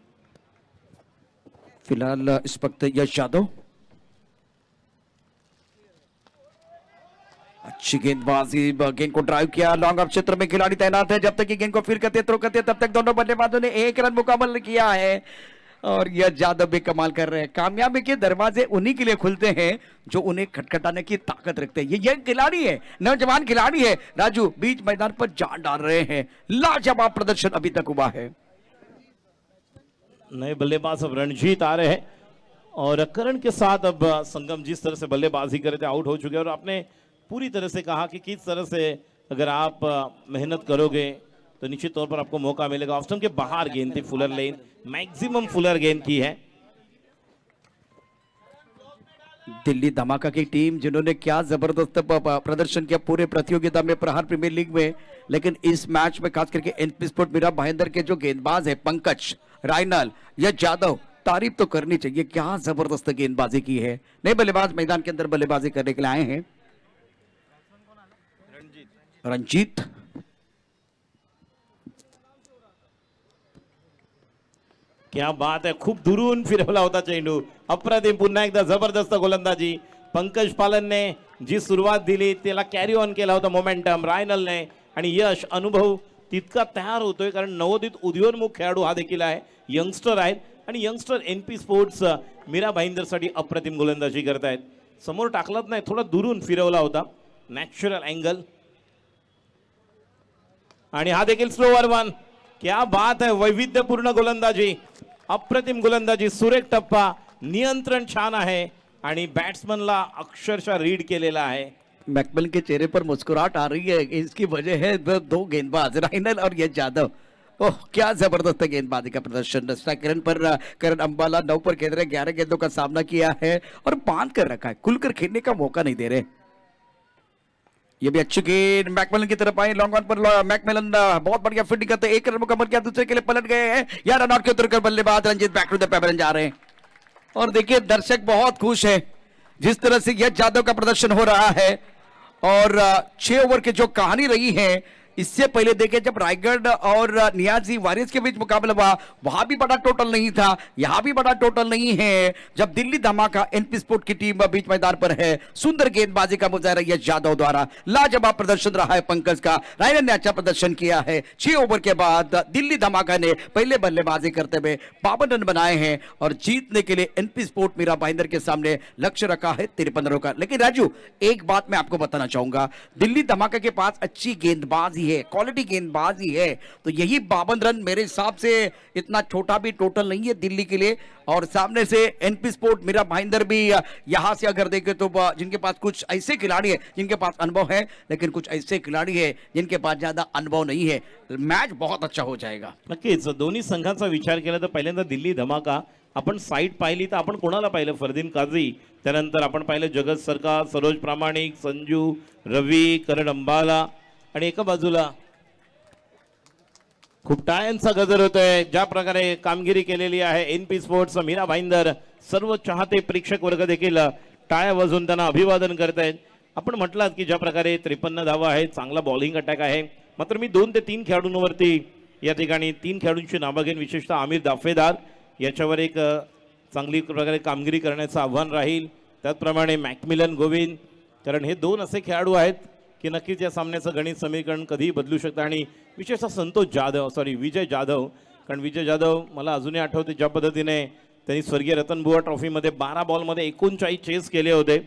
फिलहाल इस वक्त यश यादव अच्छी गेंदबाजी, गेंद को ड्राइव किया, लॉन्ग ऑफ क्षेत्र में खिलाड़ी तैनात है, जब तक कि गेंद को फिर करते थ्रो करते तब तक दोनों बल्लेबाजों ने 1 रन मुकम्मल किया है और यश यादव भी कमाल कर रहे हैं। कामयाबी के दरवाजे उन्हीं के लिए खुलते हैं जो उन्हें खटखटाने की ताकत रखते हैं। ये यंग खिलाड़ी है, नौजवान खिलाड़ी है, राजू बीच मैदान पर जान डाल रहे हैं, लाजवाब प्रदर्शन अभी तक हुआ है। नए बल्लेबाज अब रणजीत आ रहे हैं और करण के साथ अब संगम जिस तरह से बल्लेबाजी करे थे आउट हो चुके हैं और आपने पूरी तरह से कहा कि किस तरह से अगर आप मेहनत करोगे तो निश्चित तौर पर आपको मौका मिलेगा। ऑफ स्टंप के बाहर गेंद थी, फुलर लेन मैक्सिमम फुलर गेंद की है। दिल्ली धमाका की टीम जिन्होंने क्या जबरदस्त प्रदर्शन किया पूरे प्रतियोगिता में प्रहार प्रीमियर लीग में, लेकिन इस मैच में खास करके एनपी स्पोर्ट मीरा भाईंदर के जो गेंदबाज है पंकज, रायनल, यश यादव, तारीफ तो करनी चाहिए, क्या जबरदस्त गेंदबाजी की है। नए बल्लेबाज मैदान के अंदर बल्लेबाजी करने के लिए आए हैं, रणजीत। क्या बात है, खूप दुरून फिरवला होता चेंडू, अप्रतिम पुन्हा एकदा जबरदस्त गोलंदाजी। पंकज पालनने जी सुरुवात दिली त्याला कॅरी ऑन केला होता मोमेंटम रायनलने आणि यश अनुभव तितका तयार होतोय कारण नवोदित उदयोन्मुख खेळाडू हा देखील आहे, यंगस्टर आहेत आणि यंगस्टर एनपी स्पोर्ट्स मीरा भाईंदरसाठी अप्रतिम गोलंदाजी करतायत। समोर टाकलत नाही, थोडा दुरून फिरवला होता, नॅचरल अँगल आणि हा देखील स्लोअर वन। क्या बात है, वैविध्यपूर्ण गोलंदाजी, अप्रतिम गोलंदाजी, सुरेख टप्पा, नियंत्रण छान आहे आणि बॅट्समनला अक्षरशः रीड केलेला आहे। मैकमिलन के चेहरे पर मुस्कुराहट आ रही है, इसकी वजह है 2 गेंदबाज रायनल और यश यादव। ओह क्या जबरदस्त गेंदबाजी का प्रदर्शन। सेकंड पर करण अंबाला 9 पर खेल रहे, 11 गेंदों का सामना किया है और बांध कर रखा है, खुलकर खेलने का मौका नहीं दे रहे। ये भी अच्छी गेंद मैकमिलन की तरफ आई, लॉन्ग ऑन पर मैकमिलन बहुत बढ़िया फील्डिंग करते, 1 रन मुकम्मल किया, दूसरे के लिए पलट गए हैं, या रन आउट के उतरकर बल्लेबाज Ranjit back to the paper जा रहे हैं। और देखिए दर्शक बहुत खुश है जिस तरह से यश यादव का प्रदर्शन हो रहा है और 6 ओवर की जो कहानी रही है इससे पहले देखे जब रायगढ़ और नियाजी वारियर्स के बीच मुकाबला हुआ, वहां भी बड़ा टोटल नहीं था, यहां भी बड़ा टोटल नहीं है। जब दिल्ली धमाका एनपी स्पोर्ट की टीम बीच मैदान पर है, सुंदर गेंदबाजी का मुजाहरा यश यादव द्वारा, लाजवाब प्रदर्शन रहा है पंकज का, रायगढ़ ने अच्छा प्रदर्शन किया है। 6 ओवर के बाद दिल्ली धमाका ने पहले बल्लेबाजी करते हुए 52 रन बनाए हैं और जीतने के लिए एनपी स्पोर्ट मीरा भाईंदर के सामने लक्ष्य रखा है 53 रनों का। लेकिन राजू, एक बात मैं आपको बताना चाहूंगा, दिल्ली धमाका के पास अच्छी गेंदबाजी है, क्वालिटी गेंदबाजी है, तो यही 52 रन मेरे हिसाब से इतना छोटा भी टोटल नहीं है दिल्ली के लिए। और सामने से एनपी स्पोर्ट मीरा भाईंदर भी यहां से अगर देखें तो जिनके पास कुछ ऐसे खिलाड़ी है जिनके पास अनुभव है, लेकिन कुछ ऐसे खिलाड़ी है जिनके पास ज्यादा अनुभव नहीं है, मैच बहुत अच्छा हो जाएगा। नक्कीच दोन्ही संघांचा विचार केला तर पहिल्यांदा दिल्ली धमाका आपण साईड पाहिली तर आपण कोणाला पाहिलं? फरदीन काझी, त्यानंतर आपण पाहिलं जगत सरकार, सरोज प्रामाणिक, संजू, रवी, करण अंबाला आणि एका बाजूला खूप टाळ्यांचा गजर होतोय ज्या प्रकारे कामगिरी केलेली आहे एनपी स्पोर्ट्स मीरा भाईंदर। सर्व चाहते प्रेक्षक वर्ग देखील टाळ्या वाजवून त्यांना अभिवादन करतायत। आपण म्हटलात की ज्या प्रकारे 53 धावा आहेत, चांगला बॉलिंग अटॅक आहे, मात्र मी 2 ते 3 खेळाडूंवरती या ठिकाणी 3 खेळाडूंची नावं घेईन, विशेषतः आमिर दाफेदार याच्यावर एक चांगली प्रकारे कामगिरी करण्याचं आव्हान राहील। त्याचप्रमाणे मॅकमिलन, गोविंद, कारण हे 2 असे खेळाडू आहेत की नक्कीच या सामन्याचं गणित समीकरण कधीही बदलू शकतं। आणि विशेषतः संतोष जाधव, विजय जाधव, कारण विजय जाधव मला अजूनही आठवते ज्या पद्धतीने त्यांनी स्वर्गीय रतनबुवा ट्रॉफीमध्ये 12 बॉलमध्ये 39 चेस केले होते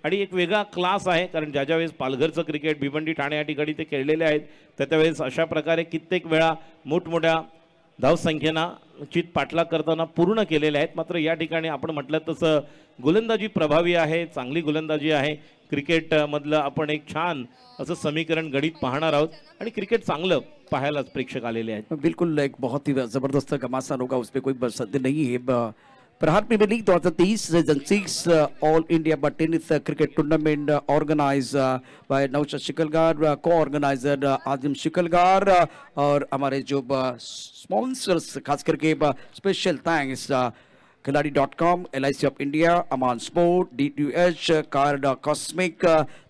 आणि एक वेगळा क्लास आहे। कारण ज्या ज्या वेळेस पालघरचं क्रिकेट, भिवंडी, ठाणे या ठिकाणी ते खेळलेले आहेत, तर त्यावेळेस अशा प्रकारे कित्येक वेळा मोठमोठ्या धावसंख्येना चित पाठलाग करताना पूर्ण केलेले आहेत। मात्र या ठिकाणी आपण म्हटलं तसं गोलंदाजी प्रभावी आहे, चांगली गोलंदाजी आहे। क्रिकेट मधलं आपण एक छान असं समीकरण गणित पाहणार आहोत आणि क्रिकेट चांगलं पाहायलाच प्रेक्षक आलेले आहेत। बिल्कुल एक बहुत ही जबरदस्त घमासान होगा, उसमें कोई संदेह नहीं है। Prahar premier league 2023 season 6 all India tennis cricket tournament organise by Naushad Shikalgar, co organiser आजिम शिकलगार, और हमारे जो स्पॉन्सर्स खास करके स्पेशल थैंक्स खिलाड़ी.com, LIC of India, Aman sport, DTH, card cosmic,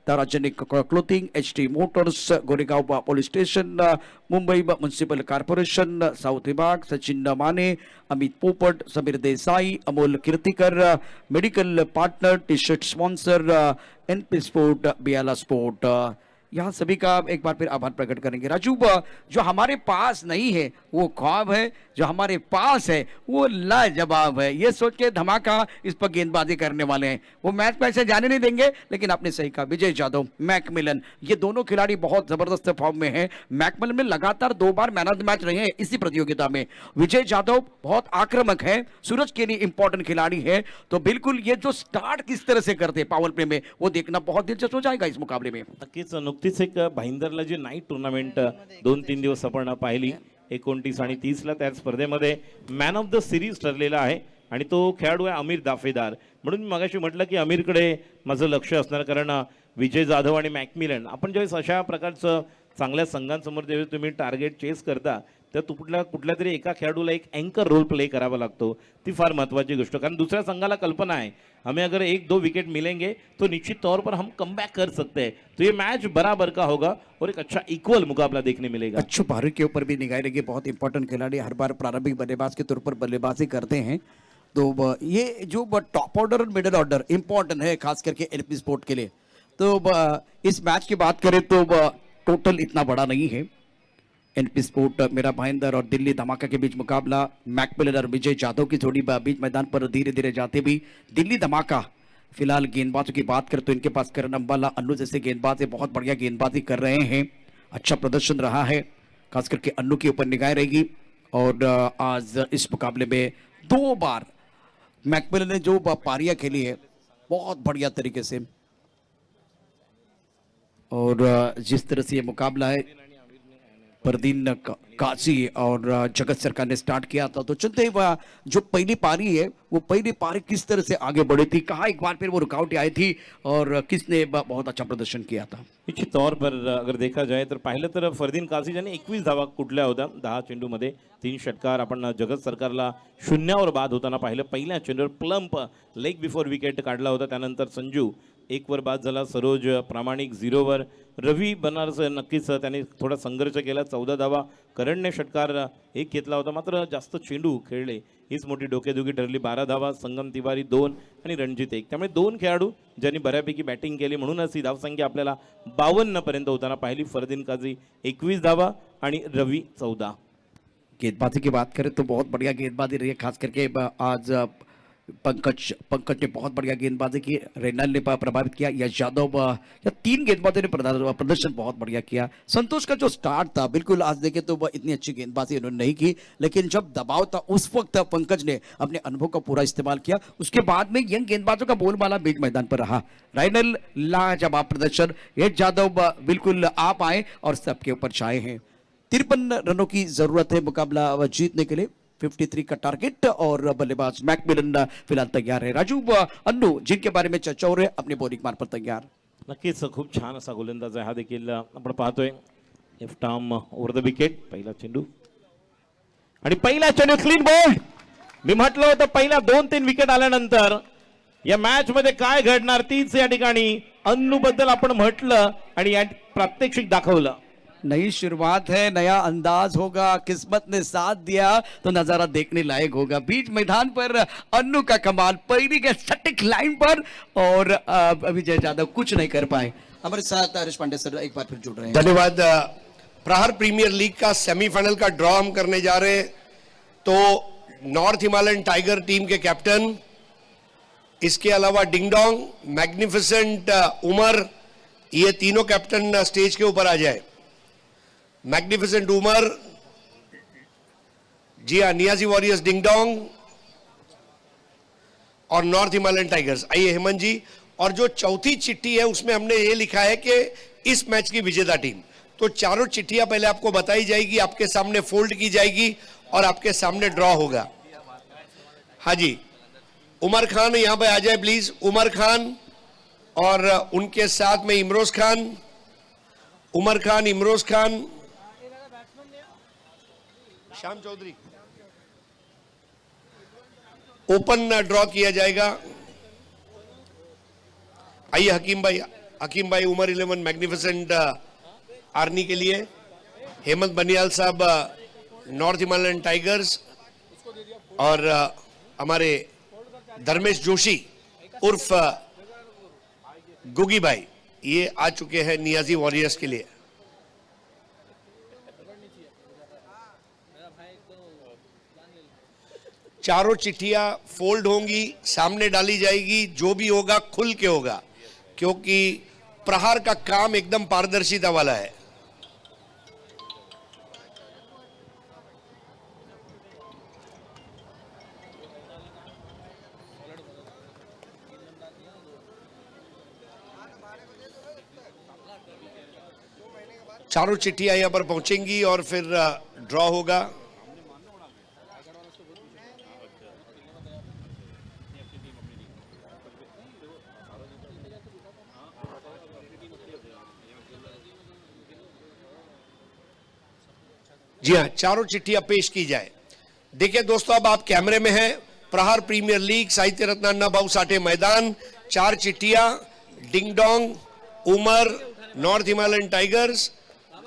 ताराजेनिक clothing, HT motors, Goregaon police station, Mumbai municipal corporation, south विभाग, Sachin Mane, Amit Popat, Samir Desai, Amol Kirtikar, medical partner, T shirt sponsor NP sport, बियाला स्पोर्ट, यहाँ सभी का एक बार फिर आभार प्रकट करेंगे। राजू, जो हमारे पास नहीं है वो ख्वाब है, जो हमारे पास है वो लाजवाब है। ये सोच के धमाका इस पर गेंदबाजी करने वाले हैं, वो मैच में ऐसे जाने नहीं देंगे। लेकिन आपने सही कहा, विजय जाधव, मैकमिलन, ये दोनों खिलाड़ी बहुत जबरदस्त फॉर्म में हैं। मैकमिलन में लगातार 2 बार मैन ऑफ द मैच रहे हैं इसी प्रतियोगिता में। विजय जाधव बहुत आक्रामक है, सूरज के लिए इंपॉर्टेंट खिलाड़ी है। तो बिल्कुल ये जो स्टार्ट किस तरह से करते हैं पावर प्ले में, वो देखना बहुत दिलचस्प हो जाएगा इस मुकाबले में। नक्कीच नुकतीच एक भाईंदरला जी नाईट टुर्नामेंट 2-3 दिवस आपण पाहिली 29 आणि 30 ला, त्या स्पर्धेमध्ये मॅन ऑफ द सिरीज ठरलेला आहे आणि तो खेळाडू आहे आमिर दाफेदार। म्हणून मी मगाशी म्हटलं की आमिरकडे माझं लक्ष असणार, कारण विजय जाधव आणि मॅकमिलन, आपण ज्यावेळेस अशा प्रकारचं चांगल्या संघांसमोर ज्यावेळेस तुम्ही टार्गेट चेस करता, तर कुठल्या तरी एका खेळाडूला एक अँकर रोल प्ले करावा लागतो। ती फार महत्त्वाची गोष्ट, कारण दुसऱ्या संघाला कल्पना है हमें अगर 1-2 विकेट मिलेंगे तो निश्चित तौर पर हम कमबैक कर सकते हैं। तो ये मैच बराबर का होगा और एक अच्छा इक्वल मुकाबला देखने मिलेगा। अच्छू भारत के ऊपर भी निगाह रखिए, बहुत इंपॉर्टेंट खिलाड़ी, हर बार प्रारंभिक बल्लेबाज के तौर पर बल्लेबाजी करते हैं। तो ये जो टॉप ऑर्डर और मिडिल ऑर्डर इंपॉर्टेंट है खास करके एनपी स्पोर्ट के लिए। तो इस मैच की बात करें तो टोटल इतना बड़ा नहीं है। एनपी स्पोर्ट मीरा भाईंदर और दिल्ली धमाका के बीच मुकाबला, मैकमिलन और विजय जाधव की जोड़ी बीच मैदान पर धीरे धीरे जाते भी दिल्ली धमाका फिलहाल गेंदबाजों की बात करें तो इनके पास करण अंबाला, अन्नू जैसे गेंदबाज है, बहुत बढ़िया गेंदबाजी कर रहे हैं, अच्छा प्रदर्शन रहा है। खास करके अन्नू के ऊपर निगाह रहेगी। और आज इस मुकाबले में 2 बार मैकमिलन ने जो पारियां खेली है बहुत बढ़िया तरीके से, और जिस तरह से ये मुकाबला है परदीन काजी और जगत सरकार ने स्टार्ट किया था, तो चलते जो पहली पारी है वो पहली पारी किस तरह से आगे बढ़ी थी, कहाँ एक बार फिर वो रुकावटें आई थी और किसने बहुत अच्छा प्रदर्शन किया था। निश्चित तौर पर अगर देखा जाए तर पाहिलं तर फरदीन काझी ज्याने 21 धावा कुठल्या होत्या 10 चेंडूमध्ये 3 षटकार। आपण जगत सरकारला 0वर बाद होताना पाहिलं, पहिल्या चेंडूवर प्लम्प लेग बिफोर विकेट काढला होता। त्यानंतर संजू 1 वर बाद झाला, सरोज प्रामाणिक 0 वर, रवी बनारस नक्कीच त्याने थोडा संघर्ष केला, 14 धावा, करणने षटकार 1 घेतला होता, मात्र जास्त चेंडू खेळले हीच मोठी डोकेदुखी ठरली. 12 धावा, संगम तिवारी 2 आणि रणजित 1. त्यामुळे 2 खेळाडू ज्यांनी बऱ्यापैकी बॅटिंग केली, म्हणूनच ही धावसंख्या आपल्याला 52 पर्यंत होताना पाहिली. फरदीन काझी 21 धावा आणि रवी 14. गेंदबाजी की बात करें तो बहुत बढ़िया गेंदबाजी रही है, खास करके आज पंकज ने बहुत बढ़िया गेंदबाजी की, रेनल ने प्रभावित किया, यश यादव या 3 गेंदबाजों ने प्रदर्शन बहुत बढ़िया किया. संतोष का जो स्टार्ट था, बिल्कुल आज देखे तो वह इतनी अच्छी गेंदबाजी उन्होंने नहीं की, लेकिन जब दबाव था उस वक्त पंकज ने अपने अनुभव का पूरा इस्तेमाल किया. उसके बाद में यंग गेंदबाजों का बोलबाला बीच मैदान पर रहा. रेनल लाजवाब प्रदर्शन, यश यादव बिल्कुल आप आए और सबके ऊपर छाए हैं. 53 रनों की जरूरत है मुकाबला जीतने के लिए, 53 का टारगेट, और बल्लेबाज मैकमिलन फिलहाल तैयार है. राजू अन्नू जिनके बारे में चर्चा हो रही है अपनी बॉलिंग मान पर तैयार. नक्कीच खूप छान असा गोलंदाज आहे हा देखील आपण पाहतोय. Left arm over the wicket, पहिला चेंडू आणि पहिला चेंडू क्लीन बोल्ड. मी म्हटलं होतं पहिल्या 2-3 विकेट आल्यानंतर या मॅच मध्ये काय घडणार तीच या ठिकाणी अन्नू बद्दल आपण म्हटलं आणि या प्रात्यक्षिक दाखवलं. नई शुरुआत है, नया अंदाज होगा, किस्मत ने साथ दिया तो नजारा देखने लायक होगा. बीच मैदान पर अन्नू का कमाल, पहली के सटीक लाइन पर, और अभिजय यादव कुछ नहीं कर पाए. हमारे साथ हरीश पांडे सर एक बार फिर जुड़ रहे हैं. धन्यवाद. प्रहार प्रीमियर लीग का सेमीफाइनल का ड्रॉ हम करने जा रहे हैं. तो नॉर्थ हिमालयन टाइगर टीम के कैप्टन, इसके अलावा डिंगडोंग, मैग्निफिसेंट, उमर, ये तीनों कैप्टन स्टेज के ऊपर आ जाए. मैग्निफिसेंट उमर, जी हाँ, नियाजी वॉरियर्स डिंगडोंग और नॉर्थ हिमालयन टाइगर्स. आइए हेमंत जी. और जो चौथी चिट्ठी है उसमें हमने ये लिखा है कि इस मैच की विजेता टीम. तो चारों चिट्ठियां पहले आपको बताई जाएगी, आपके सामने फोल्ड की जाएगी और आपके सामने ड्रॉ होगा. हाँ जी, उमर खान यहां पे आ जाए प्लीज. उमर खान और उनके साथ में इमरोज खान. उमर खान, इमरोज खान, श्याम चौधरी. ओपन ड्रॉ किया जाएगा. आइए हकीम भाई. हकीम भाई उमर 11 मैग्निफिसेंट आर्नी के लिए. हेमंत बनियाल साहब नॉर्थ हिमालयन टाइगर्स, और हमारे धर्मेश जोशी उर्फ गुगी भाई ये आ चुके हैं नियाजी वॉरियर्स के लिए. चारों चिट्ठियां फोल्ड होंगी, सामने डाली जाएगी. जो भी होगा खुल के होगा, क्योंकि प्रहार का काम एकदम पारदर्शिता वाला है. चारों चिट्ठियां यहां पर पहुंचेंगी और फिर ड्रॉ होगा. जी हाँ, चारों चिट्ठियां पेश की जाए. देखिए दोस्तों, अब आप कैमरे में हैं. प्रहार प्रीमियर लीग साहित्य रत्न अन्ना भाऊ साठे मैदान. 4 चिट्ठियां, डिंगडोंग, उमर, नॉर्थ हिमालयन टाइगर्स,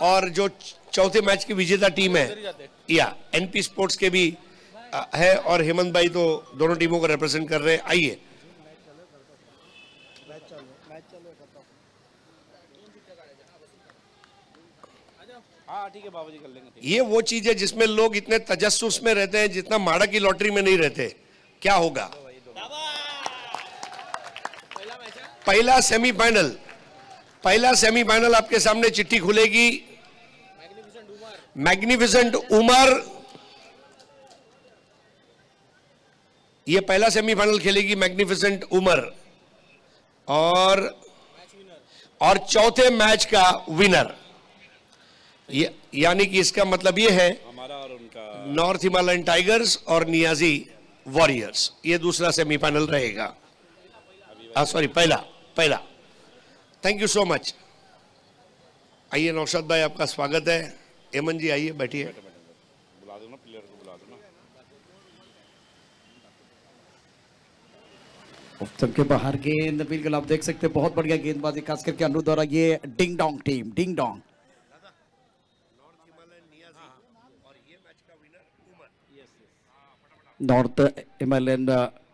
और जो चौथे मैच की विजेता टीम है या एनपी स्पोर्ट्स के भी है, और हेमंत भाई तो दोनों टीमों को रिप्रेजेंट कर रहे हैं. आइए. ठीक है बाबा जी, कर लेंगे. ये वो चीज है जिसमें लोग इतने तजस्सुस में रहते हैं जितना माड़ा की लॉटरी में नहीं रहते. क्या होगा? पहला सेमीफाइनल. पहला सेमीफाइनल आपके सामने चिट्ठी खुलेगी. मैग्निफिसेंट उमर ये पहला सेमीफाइनल खेलेगी. मैग्निफिसेंट उमर और चौथे मैच का विनर. यानी कि इसका मतलब ये है हमारा और उनका नॉर्थ हिमालयन टाइगर्स और नियाजी वॉरियर्स. ये दूसरा सेमीफाइनल रहेगा. सॉरी, पहला. Thank you so much. आइए नौशाद भाई, आपका स्वागत है. एमन जी आइए, बैठिए. बुला दो ना, प्लेयर को बुला दो ना. सबके बाहर गेंद, बिल्कुल आप देख सकते हैं बहुत बढ़िया गेंदबाजी खास करके अनु द्वारा, ये ding dong team, ding dong. North Himalayan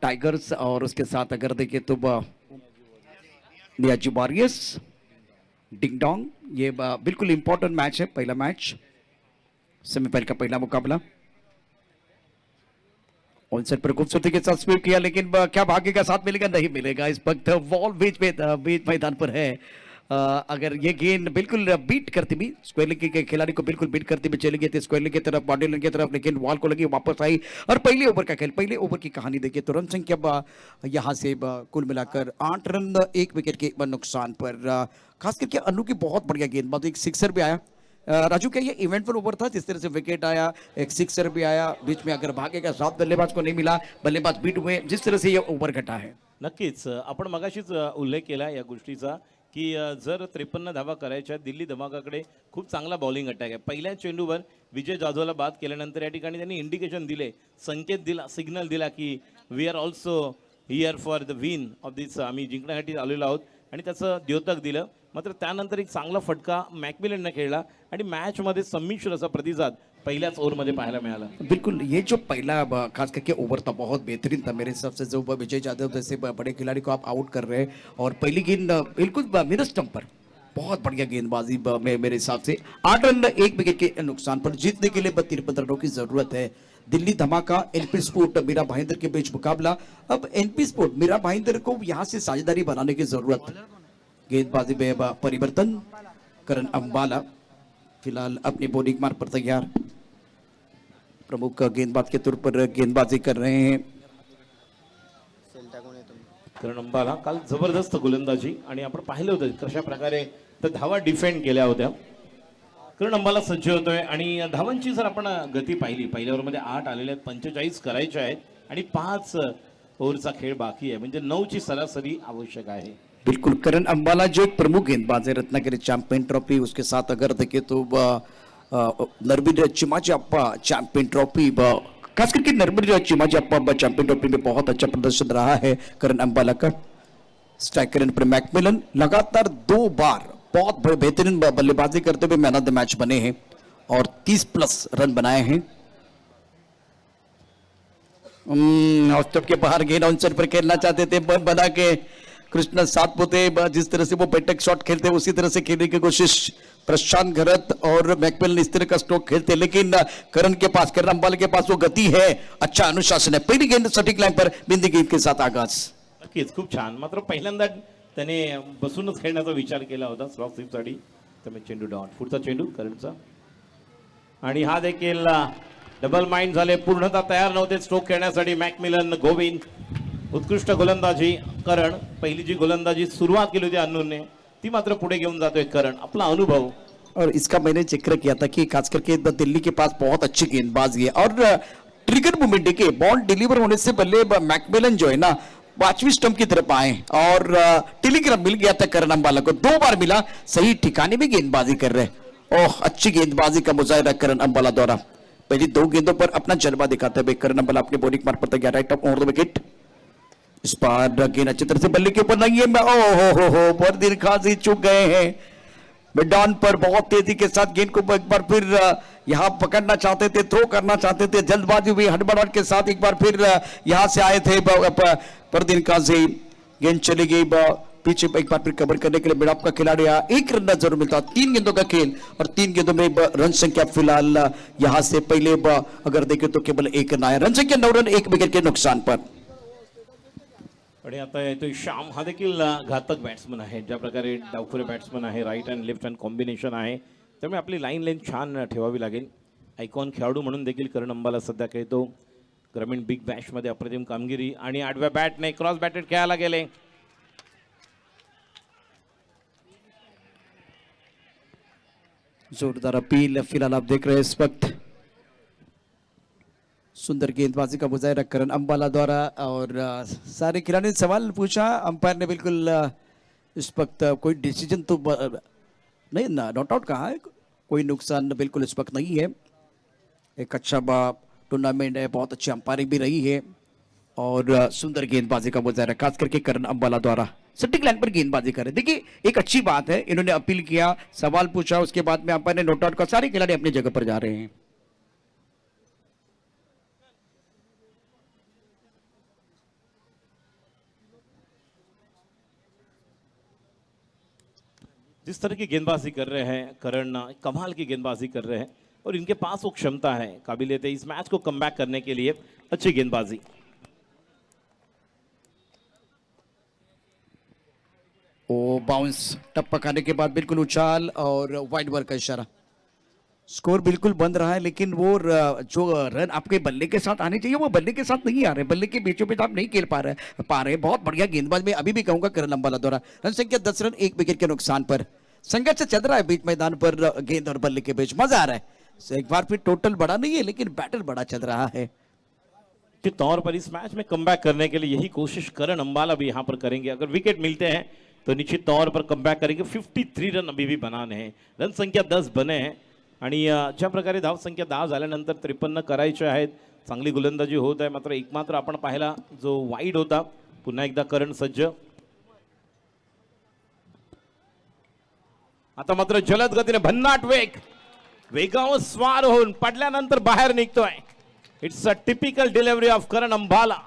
tigers और उसके साथ अगर देखें तो नियाजी वॉरियर्स, डिंग डोंग। ये बिल्कुल इंपॉर्टेंट मैच है, पहला मैच, सेमीफाइनल का पहला मुकाबला। ऑनसेट पर खूबसूरती के साथ स्वीप किया, लेकिन क्या भाग्य का साथ मिलेगा? नहीं मिलेगा। इस वक्त वॉल बीच मैदान पर है। अगर ये गेंद बिल्कुल बीट करती भी, स्क्वायर लेग के खिलाड़ी को बिल्कुल बीट करती भी चली गई थी स्क्वायर लेग की तरफ, बॉडी लाइन की तरफ, लेकिन वॉल को लगी, वापस आई। और पहले ओवर का खेल, पहले ओवर की कहानी देखिए तो रन संख्या यहाँ से कुल मिलाकर 8 रन 1 विकेट के नुकसान पर। खास करके अनु की बहुत बढ़िया गेंदबाजी, एक सिक्सर भी आया। राजू, क्या ये इवेंटफुल ओवर था? जिस तरह से विकेट आया, एक सिक्सर भी आया, बीच में अगर भागे का साथ बल्लेबाज को नहीं मिला, बल्लेबाज बीट हुए, जिस तरह से ये ओव्हर घटा है। नक्कीच आपण मगाशीच उल्लेख केला या गोष्टीचा की जर 53 धावा करायच्या, दिल्ली धमाकाकडे खूप चांगला बॉलिंग अटॅक आहे। पहिल्या चेंडूवर विजय जाधवला बाद केल्यानंतर या ठिकाणी त्यांनी इंडिकेशन दिले, संकेत दिला, सिग्नल दिला की we are also here for the win of this, आम्ही जिंकण्यासाठी आलेलो आहोत, आणि त्याचं द्योतक दिलं। मात्र त्यानंतर एक चांगला फटका मॅकमिलनने खेळला आणि मॅचमध्ये संमिश्र असा प्रतिसाद पहिल्याच ओव्हरमध्ये पाहायला मिळाला। बिल्कुल, ये जो पहला खास करके ओवर था बहुत बेहतरीन था मेरे हिसाब से। जो विजय जाधव जैसे बड़े खिलाड़ी को आप आउट कर रहे हैं, और पहली गेंद बिल्कुल मिड स्टंप पर, बहुत बढ़िया गेंदबाजी मेरे हिसाब से। 8 रन 1 विकेट के नुकसान पर जीतने के लिए 53 रनों की जरूरत है। दिल्ली धमाका एनपी स्पोर्ट मीरा भाईंदर के बीच मुकाबला। अब एनपी स्पोर्ट मीरा भाईंदर को यहाँ से साझेदारी बनाने की जरूरत। गेंदबाजी में परिवर्तन, करण अंबाला फिलहाल अपनी बॉलिंग मार्ग पर तैयार, प्रमुख गेंदबाज के तौर पर गेंदबाजी कर रहे हैं। करण अंबाला काल जबरदस्त गोलंदाजी, आणि आपण पाहिलं होतं कशा प्रकारे त्या धावा डिफेंड केल्या होत्या। करण अंबाला सज्ज होतोय, आणि धावांची जर आपण गती पाहिली, पहिल्या ओव्हरमध्ये 8 आलेले आहेत, 45 करायचे आहेत, आणि 5 ओव्हरचा खेळ बाकी आहे, म्हणजे 9 ची सरासरी आवश्यक आहे। बिल्कुल, करण अंबाला जो एक प्रमुख गेंदबाज है, रत्नागिरी चैंपियन ट्रॉफी, उसके साथ अगर देखें तो नरवीर चिमाचिप्पा चैंपियन ट्रॉफी, खास करके नरवीर चिमाचिप्पा चैंपियन ट्रॉफी में बहुत अच्छा प्रदर्शन रहा है करण अंबाला का। स्ट्राइकर पर मैकमिलन लगातार 2 बार बहुत बेहतरीन बल्लेबाजी करते हुए मैन ऑफ द मैच बने हैं और 30+ रन बनाए हैं। ऑस्टप के बाहर गेंद ऑन साइड पर खेलना चाहते थे, बना के कृष्ण सातपुते जिस तरह से वो बैटक शॉट खेलते हैं उसी तरह से खेलने की कोशिश प्रशांत घरत और मैकमिलन इस तरह का स्ट्रोक खेलते, लेकिन करण के पास, करण अंबाला के पास वो गति है, अच्छा अनुशासन है। पहली गेंद सटीक लाइन पर बिंदी गेंद के साथ आगाज। नक्कीच खूप छान। मात्र पहिल्यांदा त्याने बसूनच खेळण्याचा विचार केला होता स्लॉक स्वीपसाठी, त्यामुळे चेंडू डाऊन, पुढचा चेंडू करणचा, आणि हा देखील डबल माइंड झाले, पूर्णतः तयार नव्हते स्ट्रोक खेळण्यासाठी मॅकमिलन, गोविंद, उत्कृष्ट गोलंदाजी करण। पहिली जी गोलंदाजी सुरुवात केली होती अन्नूने, ती मात्र पुढे घेऊन जातोय करण, अपना अनुभव। और इसका मैंने जिक्र किया था कि खास करके दिल्ली के पास बहुत अच्छी गेंदबाजी है, और ट्रिगर मूवमेंट देखिए, बॉल डिलीवर होने से पहले मैकमिलन जो है ना 5वीं स्टंप की तरफ आए, और टेलीग्राम मिल गया था करण अंबाला को, 2 बार मिला, सही ठिकाने में गेंदबाजी कर रहे। ओह, अच्छी गेंदबाजी का मुजाहिरा करण अंबाला द्वारा। पहली 2 गेंदों पर अपना जलवा दिखाते हुए करण अंबाला अपने बॉलिंग मार्ग पर तैयार, right off over the wicket. इस बार गेंद अच्छी तरह से बल्ले के ऊपर नहीं है, ओ हो बरदीन खाजी चुक गए हैं मैदान पर। बहुत तेजी के साथ गेंद को एक बार फिर यहां पकड़ना चाहते थे, थ्रो करना चाहते थे, जल्दबाजी हुई, हड़बड़ाहट के साथ एक बार फिर यहां से आए थे बरदीन खाजी। गेंद चली गई पीछे, एक बार फिर कवर करने के लिए मिडाप का खिलाड़ी आया, 1 रन जरूर मिलता। 3 गेंदों का खेल और 3 गेंदों में रन संख्या फिलहाल यहां से पहले अगर देखें तो केवल 1 रन आया, रन संख्या 9 रन 1 विकेट के नुकसान पर। आणि आता येतोय श्याम, हा देखील घातक बॅट्समन आहे, ज्या प्रकारे डावखुरे बॅट्समन आहे, right and left hand combination आहे, त्यामुळे आपली लाईन लेन छान ठेवावी लागेल। आयकॉन खेळाडू म्हणून देखील करण अंबाला सध्या खेळतो। ग्रामीण बिग बॅशमध्ये अप्रतिम कामगिरी, आणि आडव्या बॅटने क्रॉस बॅटेड खेळायला गेले। जोरदार अपील फिलहाल आप देख रहे हैं इस वक्त, सुंदर गेंदबाजी का मुजाहिरा करण अंबाला द्वारा, और सारे खिलाड़ी ने सवाल पूछा, अंपायर ने बिल्कुल इस वक्त कोई डिसीजन तो नहीं, नॉट आउट कहा है, कोई नुकसान बिल्कुल इस वक्त नहीं है। एक अच्छा टूर्नामेंट है, बहुत अच्छी अंपायरिंग भी रही है। और सुंदर गेंदबाजी का मुजाहरा खास करके करण अंबाला द्वारा सटीक लाइन पर गेंदबाजी कर रहे हैं। देखिए एक अच्छी बात है, इन्होंने अपील किया, सवाल पूछा, उसके बाद में अंपायर ने नोट आउट का, सारे खिलाड़ी अपनी जगह पर जा रहे हैं। जिस तरह की गेंदबाजी कर रहे हैं करण, कमाल की गेंदबाजी कर रहे हैं और इनके पास वो क्षमता है, काबिलियत है इस मैच को कमबैक करने के लिए। अच्छी गेंदबाजी। ओ बाउंस टप्पा खाने के बाद बिल्कुल उछाल और वाइड बॉल का इशारा। स्कोर बिल्कुल बंद रहा है, लेकिन वो जो रन आपके बल्ले के साथ आने चाहिए वो बल्ले के साथ नहीं आ रहे, बल्ले के बीचों बीच आप नहीं खेल पा रहे। बहुत बढ़िया गेंदबाज, मैं अभी भी कहूंगा करण अंबाला द्वारा। रन संख्या 10 रन 1 विकेट के नुकसान पर। संघर्ष चल रहा है बीच मैदान पर, गेंद और बल्ले के बीच मजा आ रहा है। एक बार फिर टोटल बड़ा नहीं है, लेकिन बैटल बड़ा चल रहा है। के तौर पर इस मैच में कमबैक करने के लिए यही कोशिश करण अंबाला भी यहां पर करेंगे। अगर विकेट मिलते हैं तो निश्चित तौर पर कमबॅक करेंगे। 53 रन अभी भी बनाने हैं, रन संख्या 10 बने हैं आणि ज्या प्रकारे धाव संख्या 10 झाल्यानंतर 53 करायचे आहेत। चांगली गोलंदाजी होत आहे, मात्र एकमात्र आपण पाहिला जो वाईड होता। पुन्हा एकदा करण सज्ज। आता मात्र जलद गतीने भन्नाट वेगावर स्वार होऊन पडल्यानंतर बाहेर निघतोय। It's a typical delivery of Karan Ambala.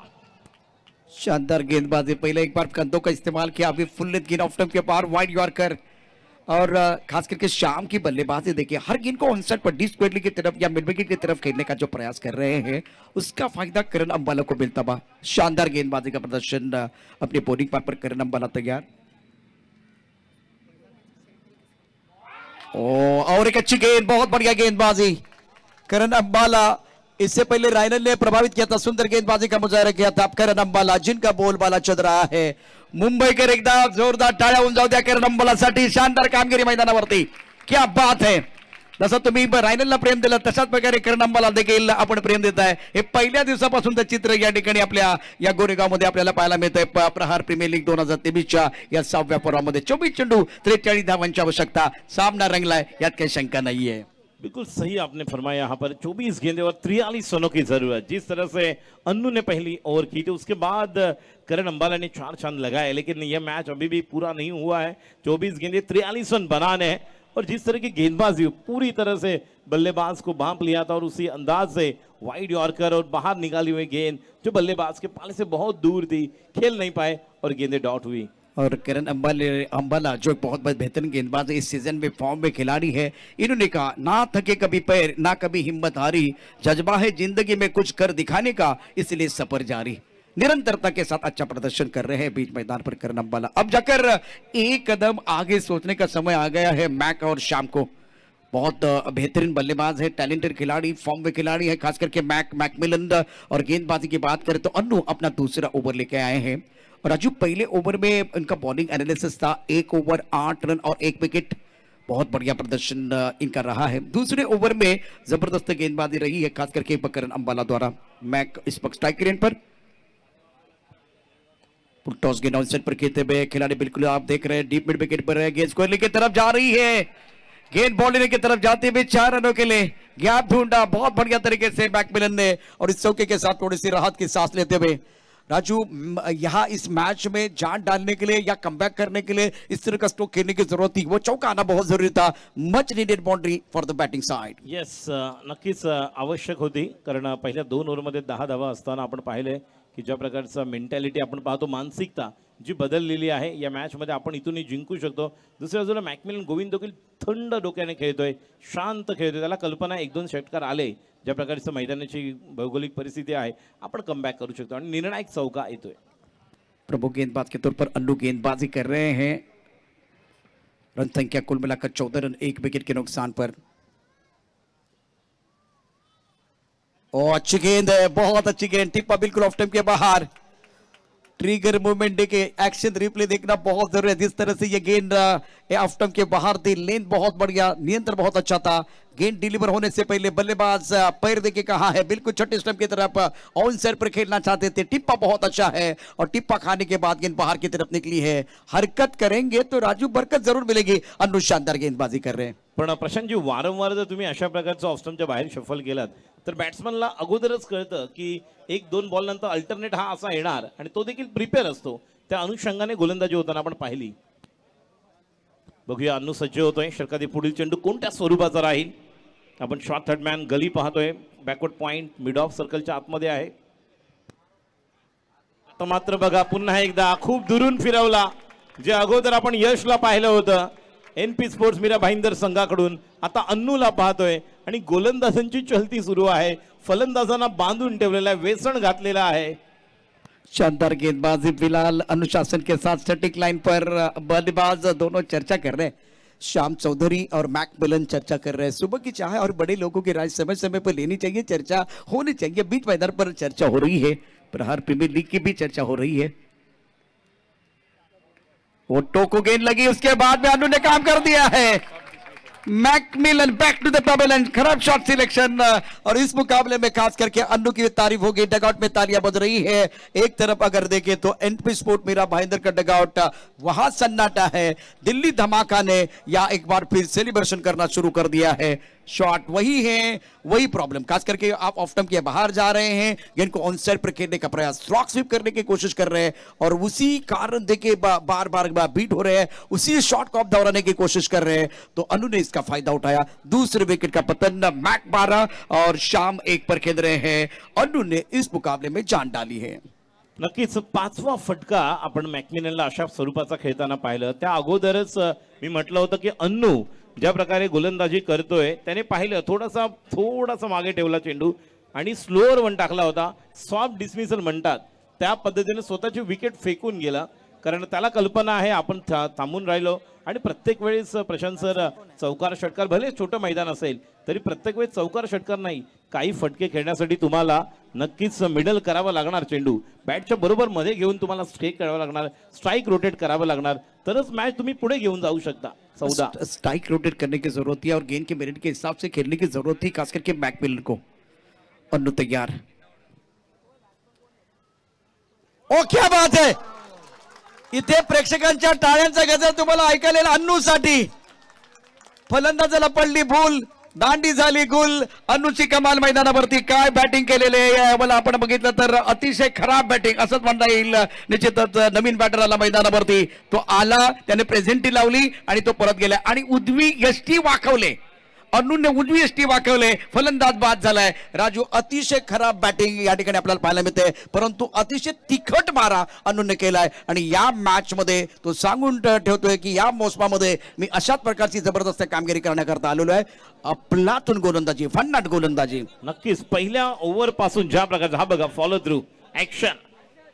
शानदार गेंदबाजी, पहले एक बार कंधों का इस्तेमाल किया, अभी फुल लेंथ गेंद ऑफ स्टंप के पार वाइड यॉर्कर। और खास करके शाम की बल्लेबाजी देखिए, हर गेंद को ऑनसाइड पर डी स्क्वायरली की तरफ या मिड विकेट की तरफ खेलने का जो प्रयास कर रहे हैं, उसका फायदा करण अंबाला को मिलता हुआ। शानदार गेंदबाजी का प्रदर्शन, अपने बॉलिंग पार्ट पर करण अंबाला तैयार। और एक अच्छी गेंद, बहुत बढ़िया गेंदबाजी करण अंबाला। इससे पहले रायनल ने प्रभावित किया था, सुंदर गेंदबाजी का मुजाहरा किया था। करण अंबाला जिनका बोलबाला चल रहा है, मुंबईकर एकदा जोरदार टाळ्या होऊन जाऊ द्या करण अंबालासाठी। शानदार कामगिरी मैदानावरती, क्या बात है। जसं तुम्ही रायनलला प्रेम दिलं तशाच प्रकारे करण अंबाला देखील आपण प्रेम देत आहे। हे पहिल्या दिवसापासूनचं चित्र या ठिकाणी आपल्या या गोरेगावमध्ये आपल्याला पाहायला मिळतंय। प्रहार प्रीमियर लीग 2023च्या या 6व्या पर्वामध्ये 24 चेंडू 43 धावांची आवश्यकता, सामना रंगलाय, यात काही शंका नाहीये। बिल्कुल सही आपने फरमाया। यहाँ पर 24 गेंदे और 43 रनों की जरूरत। जिस तरह से अन्नू ने पहली ओवर की थी, उसके बाद करण अंबाला ने 4 चांद लगाए, लेकिन यह मैच अभी भी पूरा नहीं हुआ है। 24 गेंदे 43 रन बनाने हैं। और जिस तरह की गेंदबाजी पूरी तरह से बल्लेबाज को भांप लिया था और उसी अंदाज से वाइड यॉर्कर और बाहर निकाली हुई गेंद जो बल्लेबाज के पाले से बहुत दूर थी, खेल नहीं पाए और गेंदें डॉट हुई। और करण अंबाला जो एक बहुत बेहतरीन गेंदबाज है, इस सीजन में फॉर्म में खिलाड़ी है। इन्होंने कहा ना थके कभी पैर, ना कभी हिम्मत हारी, जज्बा है जिंदगी में कुछ कर दिखाने का, इसलिए सफर जारी। निरंतरता के साथ अच्छा प्रदर्शन कर रहे हैं बीच मैदान पर करण अंबाला। अब जाकर एक कदम आगे सोचने का समय आ गया है मैक और शाम को। बहुत बेहतरीन बल्लेबाज है, टैलेंटेड खिलाड़ी, फॉर्म में खिलाड़ी है, खास करके मैकमिलन। और गेंदबाजी की बात करें तो अन्नू अपना दूसरा ओवर लेके आए हैं। और राजू पहले ओवर में इनका बॉलिंग एनालिसिस था, 1 ओवर 8 रन और 1 विकेट। बहुत बढ़िया प्रदर्शन इनका रहा है। दूसरे ओवर में जबरदस्त गेंदबाजी रही है, खास करके करण अंबाला द्वारा। मैक इस वक्त स्ट्राइक रेंज पर, टॉस गेंद ऑनसेट पर खेलते हुए खिलाड़ी बिल्कुल आप देख रहे हैं डीप मिड विकेट पर है। गेंद स्क्वायरली की तरफ जा रही है, गेंद बॉलिंग की तरफ जाते हुए 4 रनों के लिए गैप ढूंढा बहुत बढ़िया तरीके से मैकमिलन ने। और इस चौके के साथ थोड़ी सी राहत की सांस लेते हुए राजू, यहां इस मैच में जान डालने के लिए या कमबैक करने के लिए इस तरह का स्ट्रोक खेलने की जरूरत थी। वो चौका आना बहुत जरूरी था। Much needed boundary for the batting side. Yes, नक्कीच आवश्यक होती, कारण पहिल्या 2 ओव्हरमध्ये 10 धावा असताना आपण पाहिले की ज्या प्रकारचा मेंटॅलिटी आपण पाहतो, मानसिकता जी बदललेली आहे या मॅचमध्ये, आपण इथूनही जिंकू शकतो। दुसऱ्या बाजूला मॅकमिलन गोविंद देखील थंड डोक्याने खेळतोय, शांत खेळतोय। त्याला कल्पना 1-2 षटकार आले, ज्या प्रकारचं मैदानाची भौगोलिक परिस्थिती आहे, आपण कमबॅक करू शकतो आणि निर्णायक चौका येतोय। प्रमुख गेंदबाज के तौर पर अन्नू गेंदबाजी कर रहे हैं। रन संख्या कुल मिलाकर 14 रन 1 विकेट के नुकसान पर। ओ अच्छी गेंद है, बहुत अच्छी गेंद, टिप्पा बिल्कुल ऑफ स्टंप के बाहर। ट्रिगर मूवमेंट देखे, एक्शन रिप्ले देखना बहुत जरूरी है। जिस तरह से ये गेंद ऑफ स्टंप के बाहर थी, लेंथ बहुत बढ़िया, नियंत्रण बहुत अच्छा था। गेंद डिलीवर होने से पहले बल्लेबाज पैर देके कहा है, बिल्कुल छोटे स्टंप की तरफ ऑन साइड पर खेलना चाहते थे। टिप्पा बहुत अच्छा है और टिप्पा खाने के बाद गेंद बाहर की तरफ निकली है। हरकत करेंगे तो राजू बरकत जरूर मिलेगी। अन्नू शानदार गेंदबाजी कर रहे हैं। पण प्रशांतजी, वारंवार जर तुम्ही अशा प्रकारचं ऑफ स्टंपच्या बाहेर शफल केलात तर बॅट्समनला अगोदरच कळतं की एक दोन बॉल नंतर अल्टरनेट हा असा येणार आणि तो देखील प्रिपेअर असतो. त्या अनुषंगाने गोलंदाजी होताना आपण पाहिली. बघूया अन्नू सज्ज होतोय. षटकाधी पुढील चेंडू कोणत्या स्वरूपाचा राहील. आपण शॉर्ट थर्ड मॅन गली पाहतोय. बॅकवर्ड पॉइंट मिड ऑफ सर्कलच्या आतमध्ये आहे. आता मात्र बघा पुन्हा एकदा खूप दुरून फिरवला. जे अगोदर आपण यशला पाहिलं होतं NP स्पोर्ट्स मीरा भाईंदर संघाकडून, आता अन्नूला पाहतोय आणि गोलंदाजांची चलती सुरू आहे. फलंदाजांना बांधून ठेवलेला आहे, वेसण घातलेला आहे. शानदार गेंदबाजी फिलहाल अनुशासन के साथ स्टैटिक लाइन पर बल्लेबाज दोनों चर्चा कर रहे हैं. श्याम चौधरी और मैकमिलन चर्चा कर रहे हैं. सुबह की चाय और बड़े लोगों की राय समय समय पर लेनी चाहिए, चर्चा होनी चाहिए. बीच मैदान पर चर्चा हो रही है, प्रहार प्रीमियर लीग की भी चर्चा हो रही है. वो टोको गेंद लगी, उसके बाद में अनु ने काम कर दिया है. McMillan back to the pavilion, खराब शॉट सिलेक्शन. और इस मुकाबले में खास करके अन्नू की तारीफ होगी. डगआउट में तालियां बज रही है. एक तरफ अगर देखें तो NP स्पोर्ट मीरा भाईंदर का डगआउट वहां सन्नाटा है. दिल्ली धमाका ने या एक बार फिर सेलिब्रेशन करना शुरू कर दिया है. शॉट वही है, वही प्रॉब्लम. खास करके आप ऑफ स्टंप के बाहर जा रहे हैं, गेंद को ऑन साइड पर खेलने का प्रयास, स्ट्रोक स्वीप करने की कोशिश कर रहे हैं और उसी कारण देखिए बार बार बीट हो रहे हैं. उसी शॉट को आप दोहराने की कोशिश कर रहे हैं. तो अनु ने इसका फायदा उठाया. दूसरे विकेट का पतन. मैक 12 और शाम 1 पर खेल रहे हैं. अनु ने इस मुकाबले में जान डाली है. नक्कीच पाचवा फटका आपण मॅकमिलनला अशा स्वरूपाचा खेळताना पाहिलं. त्या अगोदरच मी म्हटलं होतं की अन्नू ज्या प्रकारे गोलंदाजी करतोय त्याने पाहिलं थोडासा मागे ठेवला चेंडू आणि स्लोअर वन टाकला होता. सॉफ्ट डिसमिसल म्हणतात त्या पद्धतीने स्वतःची विकेट फेकून गेला. कारण त्याला कल्पना आहे आपण थांबून राहिलो आणि प्रत्येक वेळेस प्रशांत सर चौकार षटकार, भले छोटं मैदान असेल तरी प्रत्येक वेळेस चौकार षटकार नाही, काही फटके खेळण्यासाठी तुम्हाला नक्कीच मिडल करावा लागणार. चेंडू बॅटच्या बरोबर मध्ये घेऊन तुम्हाला स्ट्राईक करावं लागणार, स्ट्राईक रोटेट करावं लागणार, तरच मॅच तुम्ही पुढे घेऊन जाऊ शकता. 14 स्ट्राइक रोटेट करने की जरूरत थी और गेंद के मेरिट के हिसाब से खेलने की जरूरत थी, खास करके मैकमिलन को. अन्नू तैयार. ओ क्या बात है. इथे प्रेक्षकांच्या टाळ्यांचा गजर तुम्हाला ऐकायला अन्नूसाठी. फलंदाजाला पडली भूल, दांडी झाली गुल. अन्नूची कमाल मैदानावरती काय बॅटिंग केलेले आहे. मला आपण बघितलं तर अतिशय खराब बॅटिंग असंच म्हणता येईल. निश्चितच नवीन बॅटर आला मैदानावरती, तो आला, त्याने प्रेझेंटी लावली आणि तो परत गेला आणि उजवी यष्टी वाकवले. अन्नूने उजवी यष्टी वाकवले, फलंदाज बाद झालाय. राजू अतिशय खराब बॅटिंग या ठिकाणी आपल्याला पाहायला मिळते, परंतु अतिशय तिखट मारा अन्नूने केलाय आणि या मॅच मध्ये तो सांगून ठेवतोय की या मोसमामध्ये मी अशाच प्रकारची जबरदस्त कामगिरी करण्याकरता आलेलो आहे. अफलातून गोलंदाजी, फन्नाट गोलंदाजी. नक्कीच पहिल्या ओव्हर पासून ज्या प्रकारचा हा बघा follow through action,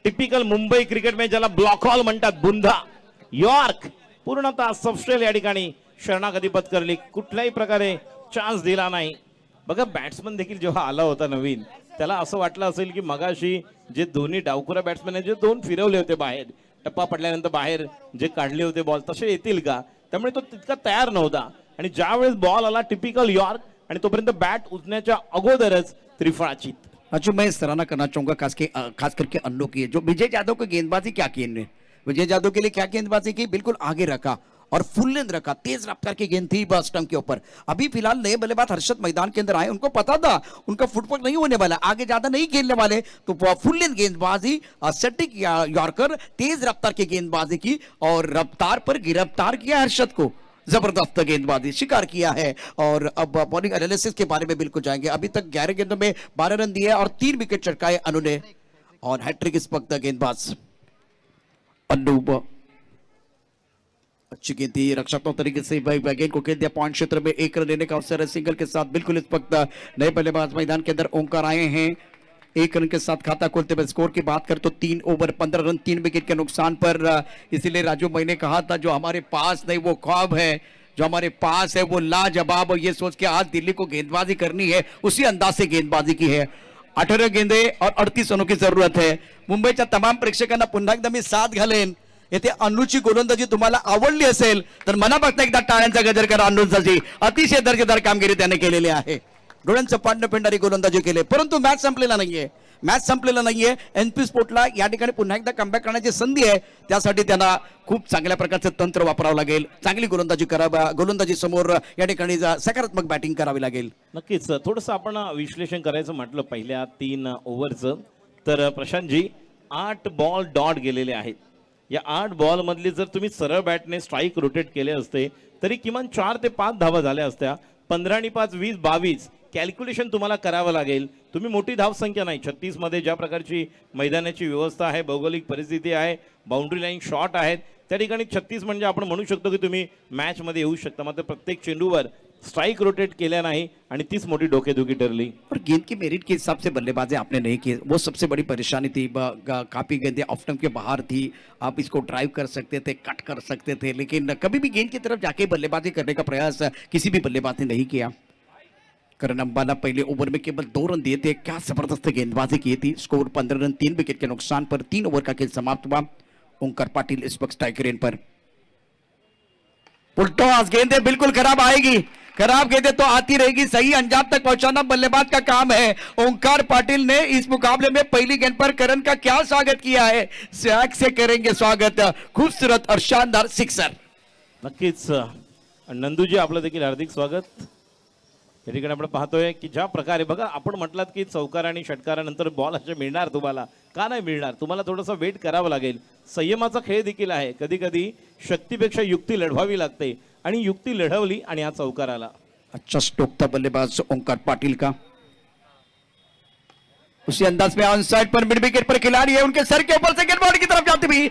typical Mumbai cricket match ज्याला ब्लॉक हॉल म्हणतात, बुंधा यॉर्क पूर्णतः सबस्ट्रेल या ठिकाणी शरणागती पत्करली, कुठल्याही प्रकारे चान्स दिला नाही. बघा बॅट्समन देखील जेव्हा आला होता नवीन, त्याला असं वाटलं असेल की मगाशी जे दोन्ही डावखुरा बॅट्समॅन जे दोन फिरवले होते बाहेर, टप्पा पडल्यानंतर बाहेर जे काढले होते बॉल तसे येतील का, त्यामुळे तो तितका तयार नव्हता. आणि ज्यावेळेस बॉल आला टिपिकल यॉर्क आणि तोपर्यंत बॅट उचण्याच्या अगोदरच त्रिफळाची. अच्छा, मैं सराहना करना चाहूंगा खास करके अन्नू की, जो विजय यादव की गेंदबाजी क्या की इनने. विजय यादव के लिए क्या गेंदबाजी की, बिल्कुल आगे रखा और फुल लेंथ रखा, तेज रफ्तार की गेंद थी स्टंप के ऊपर. अभी फिलहाल नए बल्लेबाज हर्षद मैदान के अंदर आए, उनको पता था उनका फुटवर्क नहीं होने वाला, आगे ज्यादा नहीं खेलने वाले, तो फुल लेंथ गेंदबाजी, सेटिक यॉर्कर, तेज रफ्तार की गेंदबाजी की और रफ्तार पर गिरफ्तार किया हर्षद को. जबरदस्त गेंदबाजी शिकार किया है. और अब बॉलिंग एनालिसिस के बारे में बिल्कुल जाएंगे. अभी तक 11 गेंदों में 12 रन दिए और 3 विकेट चटकाए अनु ने और हैट्रिक इस वक्त गेंदबाज अनूप. अच्छी गेंद थी, रक्षात्मक तरीके से गेंद को खेल दिया. पॉइंट क्षेत्र में 1 रन लेने का अवसर है सिंगल के साथ. बिल्कुल इस वक्त नए बल्लेबाज मैदान के अंदर ओंकार आए हैं. 1 रन के साथ खाता खोलते हुए. स्कोर की बात करें तो 3 ओवर 15 रन 3 विकेट के नुकसान पर. इसीलिए राजू मैंने कहा था जो हमारे पास नहीं वो ख्वाब है, जो हमारे पास है वो लाजवाब. और ये सोच के आज दिल्ली को गेंदबाजी करनी है, उसी अंदाज से गेंदबाजी की है. 18 गेंदे और 38 रनों की जरूरत है. मुंबईच्या तमाम प्रेक्षकांना पुन्हा एकदा मी साथ घालेन. येथे अन्नूची गोलंदाजी तुम्हाला आवडली असेल तर मनापासून एकदा टाळ्यांचा गजर करा अन्नूची. अतिशय दर्जेदार कामगिरी त्याने केलेली आहे. डोळ्यांचं पाडणं फेडणारी गोलंदाजी केली, परंतु मॅच संपलेला नाहीये. मॅच संपलेला नाहीये. एनपी स्पोर्टला या ठिकाणी पुन्हा एकदा कमबॅक करण्याची संधी आहे. त्यासाठी त्यांना खूप चांगल्या प्रकारचं तंत्र वापरावं लागेल. चांगली गोलंदाजी समोर या ठिकाणी सकारात्मक बॅटिंग करावी लागेल. नक्कीच थोडंसं आपण विश्लेषण करायचं म्हटलं पहिल्या 3 ओव्हरचं, तर प्रशांतजी 8 बॉल डॉट गेलेले आहेत. या 8 बॉल मधले जर तुम्ही सरळ बॅटने स्ट्राईक रोटेट केले असते तरी किमान 4 ते 5 धावा झाल्या असत्या. 15 आणि 5 20 22 कॅल्क्युलेशन तुम्हाला करावं लागेल. तुम्ही मोठी धावसंख्या नाही, 36 मध्ये ज्या प्रकारची मैदानाची व्यवस्था आहे, भौगोलिक परिस्थिती आहे, बाउंड्री लाईन शॉट आहेत, त्या ठिकाणी 36 म्हणजे आपण म्हणू शकतो की तुम्ही मॅच मध्ये येऊ शकता. मात्र प्रत्येक चेंडूवर स्ट्राइक रोटेट केल्या नाही आणि तीच मोठी डोकेदुखी ठरली. और गेंद की मेरिट के हिसाब से बल्लेबाजी आपने नहीं की, वो सबसे बड़ी परेशानी थी. काफी गेंदें ऑफ स्टंप के बाहर थी. आप इसको ड्राइव कर सकते थे, कट कर सकते थे, लेकिन कभी भी गेंद की तरफ जाके बल्लेबाजी करने का प्रयास किसी भी बल्लेबाज ने नहीं किया. करण अंबाला पहले ओवर में केवल 2 रन दिए थे. क्या जबरदस्त गेंदबाजी की थी. स्कोर 15 रन 3 विकेट के नुकसान पर 3 ओवर का खेल समाप्त हुआ. ओंकार पाटिल इस वक्त स्ट्राइक रेन पर. पुलटॉस गेंदें बिल्कुल खराब आएगी. खराब गेंदें तो आती रहेगी, सही अंजाम तक पहुंचाना बल्लेबाज का काम है. ओंकार पाटिल ने इस मुकाबले में पहली गेंद पर करण का क्या स्वागत किया है. स्वैग से करेंगे स्वागत. खूबसूरत और शानदार सिक्सर. नक्कीच नंदूजी आपलं देखील हार्दिक स्वागत. या ठिकाणी आपण पाहतोय की ज्या प्रकारे बघा, आपण म्हटलात की चौकार आणि षटकारानंतर बॉल असे मिळणार तुम्हाला, का नाही मिळणार, तुम्हाला थोडंसं वेट करावं लागेल. संयमाचा खेळ देखील आहे. कधी कधी शक्तीपेक्षा युक्ती लढवावी लागते आणि युक्ती लढवली आणि हा चौकार आला. अच्छा स्ट्रोक था बल्लेबाज ओंकार पाटिल का. उसी अंदाज में ऑन साइड पर मिड विकेट पर खिलाड़ी है, उनके सर के ऊपर से गेंदबाजी की तरफ जाती हुई.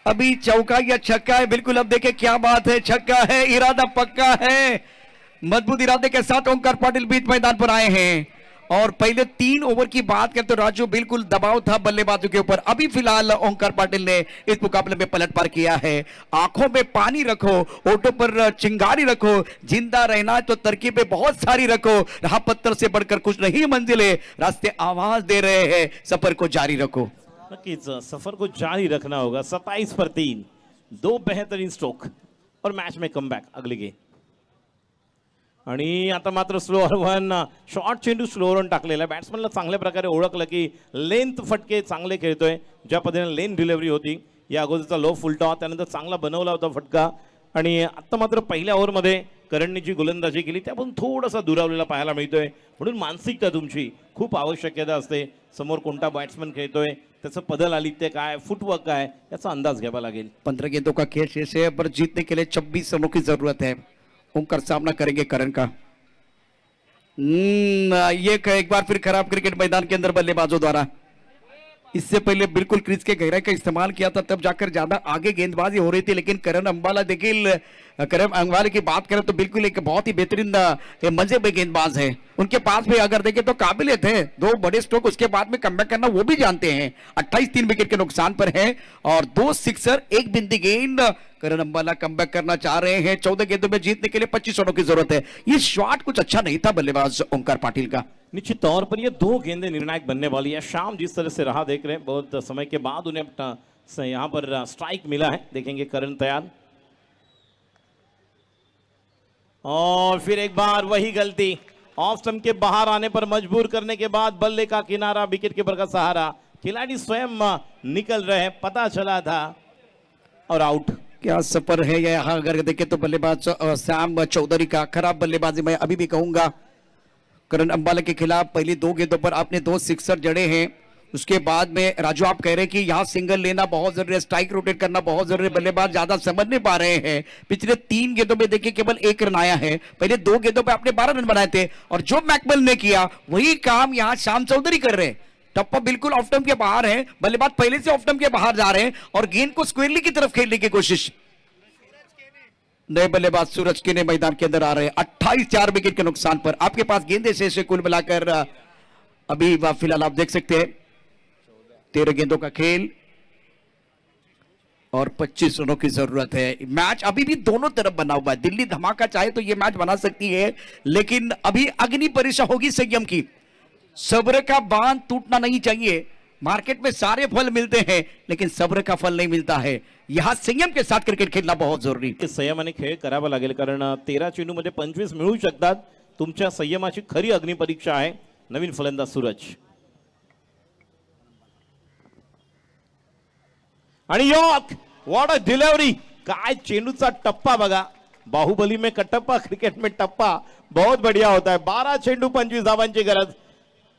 अभी चौका या छक्का है. बिल्कुल अब देखे क्या बात है, छक्का है, इरादा पक्का है. मजबूत इरादे के साथ ओंकार पाटिल बीच मैदान पर आए हैं. और पहले 3 ओवर की बात करें तो राजू बिल्कुल दबाव था बल्लेबाजों के ऊपर. अभी फिलहाल ओंकार पाटिल ने इस मुकाबले में पलटवार किया है. आंखों में पानी रखो, ओठों पर चिंगारी रखो. जिंदा रहना है तो तरकीबें बहुत सारी रखो. राह पत्थर से बढ़कर कुछ नहीं मंजिलें, रास्ते आवाज दे रहे हैं, सफर को जारी रखो. नक्कीच सफर को जारी रखना होगा. 27 पर 3, 2 बेहतरीन स्ट्रोक और मैच में कमबॅक. अगली गेम आणि आता मात्र स्लोअर वन, शॉर्ट चेंडू स्लोअर वन टाकलेला. बॅट्समनला चांगल्या प्रकारे ओळखलं की लेंथ फटके चांगले खेळतोय. ज्या पद्धतीने लेन डिलिव्हरी होती या अगोदरचा लो फुलटॉ, त्यानंतर चांगला बनवला होता फटका. आणि आता मात्र पहिल्या ओव्हरमध्ये करणने जी गोलंदाजी केली त्यापासून थोडासा दुरावलेला पाहायला मिळतोय. म्हणून मानसिकता तुमची खूप आवश्यकता असते. समोर कोणता बॅट्समन खेळतोय, त्याचं पदलालित्य काय, फुटवर्क काय, याचा अंदाज घ्यावा लागेल. 15 गेंदों का खेल शेष है, पर जीतने के लिए 26 रनों की जरूरत है. ओंकार सामना करेंगे करण का. ये एक बार फिर खराब क्रिकेट मैदान के अंदर बल्लेबाजों द्वारा. इससे पहले बिल्कुल क्रीज के गहराई का इस्तेमाल किया था, तब जाकर ज्यादा आगे गेंदबाजी हो रही थी. लेकिन करण अंबाला देखिए, करण अंबाला की बात करें तो बिल्कुल एक बहुत ही बेहतरीन मजे में गेंदबाज है. उनके पास भी अगर देखें तो काबिलियत है. 2 बड़े स्ट्रोक उसके बाद में कमबैक करना वो भी जानते हैं. 28 3 विकेट के नुकसान पर है और 2 सिक्सर 1 बिंदी गेंद. करण अंबाला कमबैक करना चाह रहे हैं. 14 गेंदों में जीतने के लिए 25 रनों की जरूरत है. ये शॉट कुछ अच्छा नहीं था बल्लेबाज ओंकार पाटिल का. निश्चित तौर पर ये 2 गेंदें निर्णायक बनने वाली है. शाम जिस तरह से रहा देख रहे हैं, बहुत समय के बाद उन्हें यहाँ पर स्ट्राइक मिला है. देखेंगे करण तैयार. और फिर एक बार वही गलती, ऑफ स्टंप के बाहर आने पर मजबूर करने के बाद बल्ले का किनारा, विकेट कीपर का सहारा. खिलाड़ी स्वयं निकल रहे हैं, पता चला था और आउट. क्या सफर है यहाँ. अगर देखें तो बल्लेबाज श्याम चौधरी का खराब बल्लेबाजी मैं अभी भी कहूंगा. करण अंबाला के खिलाफ पहली 2 गेंदों पर आपने 2 सिक्सर जड़े हैं. उसके बाद में राजू आप कह रहे हैं कि यहाँ सिंगल लेना बहुत जरूरी है, स्ट्राइक रोटेट करना बहुत जरूरी है. बल्लेबाज ज्यादा समझ नहीं पा रहे हैं. पिछले 3 गेंदों में देखिए केवल 1 रन आया है. पहले 2 गेंदों पे आपने 12 रन बनाए थे और जो मैकमल ने किया वही काम यहाँ श्याम चौधरी कर रहे हैं. टप्पा बिल्कुल ऑफ स्टंप के बाहर है. बल्लेबाज पहले से ऑफ स्टंप के बाहर जा रहे हैं और गेंद को स्क्वेयरली की तरफ खेलने की कोशिश. नए बल्लेबाज सूरज किने मैदान के अंदर आ रहे हैं. 28 4 विकेट के नुकसान पर. आपके पास गेंदे शेष है कुल मिलाकर अभी फिलहाल आप देख सकते हैं 13 गेंदों का खेल और 25 रनों की जरूरत है. मैच अभी भी दोनों तरफ बना हुआ है. दिल्ली धमाका चाहे तो यह मैच बना सकती है, लेकिन अभी अग्नि परीक्षा होगी संयम की. सब्र का बांध टूटना नहीं चाहिए. मार्केट में सारे फल मिलते हैं लेकिन सब्र का फल नहीं मिलता है. यहां संयम के साथ क्रिकेट खेलना बहुत जरूरी. संयमाने खेळ करावा लागेल, कारण 13 चेंडूमध्ये 25 मिळू शकतात. तुमच्या संयमाची खरी अग्निपरीक्षा आहे. नवीन फलंदाज सूरज. आणि यॉर्क व्हॉट अ डिलिव्हरी, काय चेंडूचा टप्पा बघा, बाहुबली में कटप्पा क्रिकेट में टप्पा बहुत बढ़िया होता है. 12 चेंडू 25 धावांची गरज,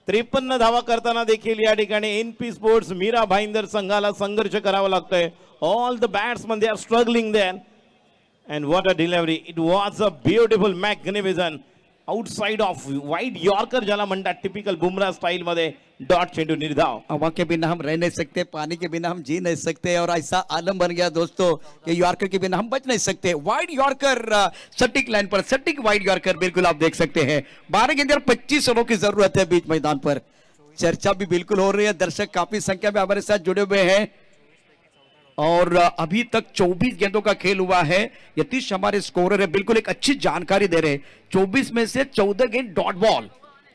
53 धावा करताना देखील या ठिकाणी एनपी स्पोर्ट्स मीरा भाईंदर संघाला संघर्ष करावा लागतोय. All the batsman they are struggling there and what a delivery, it was a beautiful magnificent outside off wide yorker ज्याला म्हणतात, टिपिकल बुमराह स्टाईल मध्ये डॉट चेंडू निर्धाव. हवा के बिना हम रह नहीं सकते, पानी के बिना हम जी नहीं सकते, और ऐसा आलम बन गया दोस्तों कि यॉर्कर के बिना हम बच नहीं सकते. वाइड यॉर्कर सटीक लाइन पर, सटीक वाइड यॉर्कर बिल्कुल आप देख सकते हैं. 12 गेंद और 25 रनों की जरूरत है बीच मैदान पर. चर्चा भी बिल्कुल हो रही है, दर्शक काफी संख्या में हमारे साथ जुड़े हुए हैं, और अभी तक 24 गेंदों का खेल हुआ है. यतीश हमारे स्कोरर है, बिल्कुल एक अच्छी जानकारी दे रहे हैं. 24 में से 14 गेंद डॉट बॉल,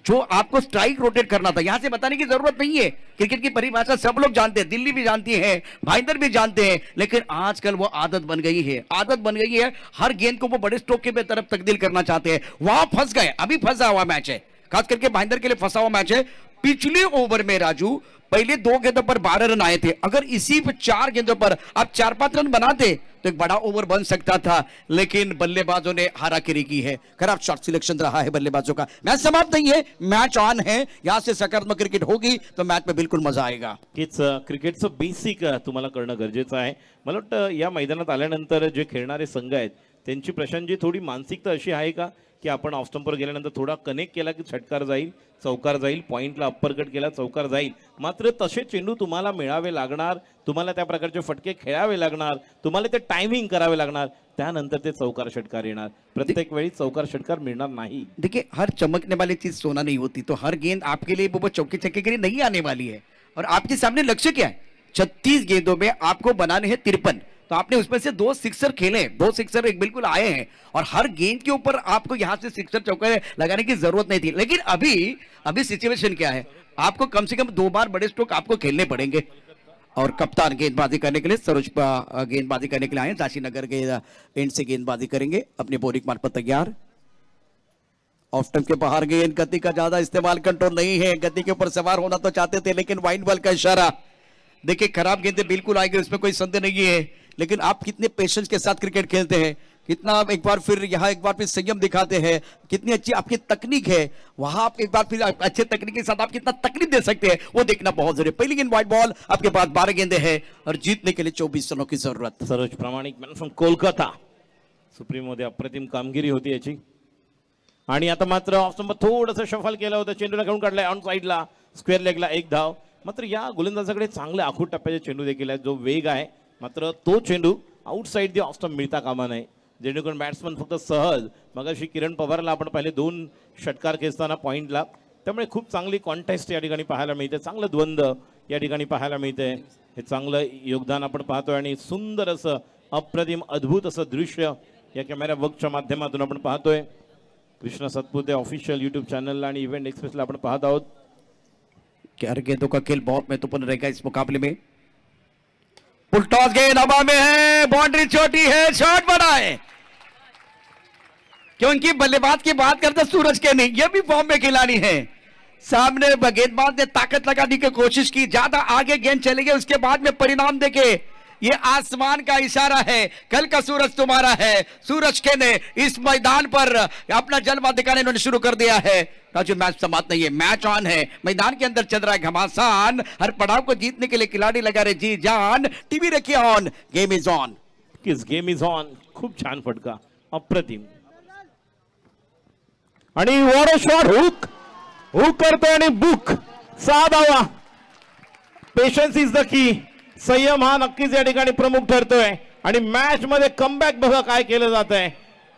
जो आपको स्ट्राइक रोटेट करना था. यहां से बताने की जरूरत नहीं है, क्रिकेट की परिभाषा सब लोग जानते हैं, दिल्ली भी जानती है, भाईंदर भी जानते हैं, लेकिन आजकल वो आदत बन गई है, आदत बन गई है. हर गेंद को वो बड़े स्ट्रोक के तरफ तब्दील करना चाहते हैं. वहां फंस गए, अभी फंसा हुआ मैच है, खास करके भाईंदर के लिए फंसा हुआ मैच है. पिछले ओवर में राजू पहले 2 गेंदों पर 12 रन आए थे, अगर इसी पे 4 गेंदों पर आप 4-5 रन बनाते तो एक बड़ा ओवर बन सकता था, लेकिन बल्लेबाजों ने हाराकिरी की है. खराब शॉट सिलेक्शन रहा है बल्लेबाजों का. मैच समाप्त नहीं है, मैच ऑन है. यहां से सकारात्मक क्रिकेट होगी तो मैच में बिल्कुल मजा आएगा. कीच क्रिकेटचं बेसिक तुम्हाला करणं गरजेचं आहे. मला वाटतं या मैदानात आल्यानंतर जे खेळणारे संघ आहेत त्यांची प्रशांतजी थोडी मानसिकता अशी आहे का की आपण ऑफ स्टंपवर गेल्यानंतर थोडा कनेक्ट केला की षटकार जाईल, चौकार जाईल, पॉइंटला अप्पर कट केला चौकार जाईल, मात्र तसे चेंडू तुम्हाला मिळावे लागणार, तुम्हाला त्या प्रकारचे फटके खेळावे लागणार, तुम्हाला ते टायमिंग करावे लागणार, त्यानंतर ते चौकार षटकार येणार. प्रत्येक वेळी चौकार षटकार मिळणार नाही. देखिए, हर चमकने वाली चीज सोना नहीं होती, तो हर गेंद आपके लिए वो चौके छक्के के लिए नहीं आने वाली है. और आपके सामने लक्ष्य क्या है? 36 गेंदों में आपको बनाने हैं 53, तो आपने उसमें से 2 सिक्सर खेले, 2 सिक्सर एक बिल्कुल आए हैं, और हर गेंद के ऊपर आपको यहां से सिक्सर चौके लगाने की जरूरत नहीं थी. लेकिन अभी सिचुएशन क्या है? आपको कम से कम 2 बार बड़े स्ट्रोक आपको खेलने पड़ेंगे. और कप्तान गेंदबाजी करने के लिए, सरोज गेंदबाजी करने के लिए आए, झांसीनगर के एंड से गेंदबाजी करेंगे. अपनी बॉलिंग मार्फत तैयार. ऑफ स्टंप के बाहर गेंद, गति का ज्यादा इस्तेमाल कंट्रोल नहीं है, गति के ऊपर सवार होना तो चाहते थे, लेकिन वाइड बॉल का इशारा. देखिए, खराब गेंदें बिल्कुल आएंगे, उसमें कोई संदेह नहीं है, लेकिन आप कितने पेशेंस के साथ क्रिकेट खेलते हैं, कितना आप एक बार फिर संयम दिखाते हैं, कितनी अच्छी आपकी तकनीक है, वहां आप एक बार फिर अच्छे तकनीक के साथ आप कितना तकलीफ दे सकते हैं, वो देखना बहुत जरूरी है. पहली गेंद वाइड बॉल, आपके पास 12 गेंदे हैं और जीतने के लिए 24 रनों की जरूरत. सरोज प्रामाणिक मॅन फ्रॉम कोलकाता, सुप्रीम मध्ये अप्रतिम कामगिरी होती याची. आणि आता मात्र ऑफ स्टंप थोडंसं शफल केलं होतं, चेंडूला घेऊन काढलाय ऑन साईडला, स्क्वेअर लेगला 1 धाव. मात्र या गोलंदाजाकडे चांगले आखूड टप्प्याचे चेंडू देखील आहेत, जो वेग आहे, मात्र तो चेंडू आउटसाइड दी ऑफ स्टंप मिळता कामा नये, जेणेकरून बॅट्समन फक्त सहज, मगाशी किरण पवारला आपण पाहिले 2 षटकार खेचताना पॉइंटला, त्यामुळे खूप चांगली कॉन्टेस्ट या ठिकाणी पाहायला मिळते, चांगलं द्वंद्व या ठिकाणी पाहायला मिळते. हे चांगलं योगदान आपण पाहतोय आणि सुंदर असं अप्रतिम अद्भुत असं दृश्य या कॅमेरा वर्कच्या माध्यमातून आपण पाहतोय. कृष्ण सतपुते ऑफिशियल यूट्यूब चॅनलला आणि इव्हेंट एक्सप्रेसला आपण पाहत आहोत. हर गेंदों का खेल बहुत महत्वपूर्ण रहेगा इस मुकाबले में. फुल टॉस गेंद हवा में है, बाउंड्री छोटी है, शॉट बड़ा है, क्योंकि बल्लेबाज की बात करते सूरज के नहीं, ये भी फॉर्म में खिलाड़ी है. सामने गेंदबाज ने ताकत लगाने की कोशिश की, ज्यादा आगे गेंद चले गए, उसके बाद में परिणाम देखे. ये आसमान का इशारा है, कल का सूरज तुम्हारा है. सूरज के ने इस मैदान पर अपना जलवा दिखाने इन्होंने शुरू कर दिया है. राजू, मैच समाप्त नहीं है, मैच ऑन है, मैदान के अंदर चल रहा है घमासान. हर पड़ाव को जीतने के लिए खिलाड़ी लगा रहे जी जान. टीवी रखिए on, game is on. Kiss game is on. खूप छान फटका, अप्रतिम. आणि वॉट अ शॉट, हुक करतोय आणि बुक 6 धावा. Patience is the key. संयम हा नक्कीच या ठिकाणी प्रमुख ठरतोय आणि मॅच मध्ये कमबॅक बघा काय केलं जात आहे.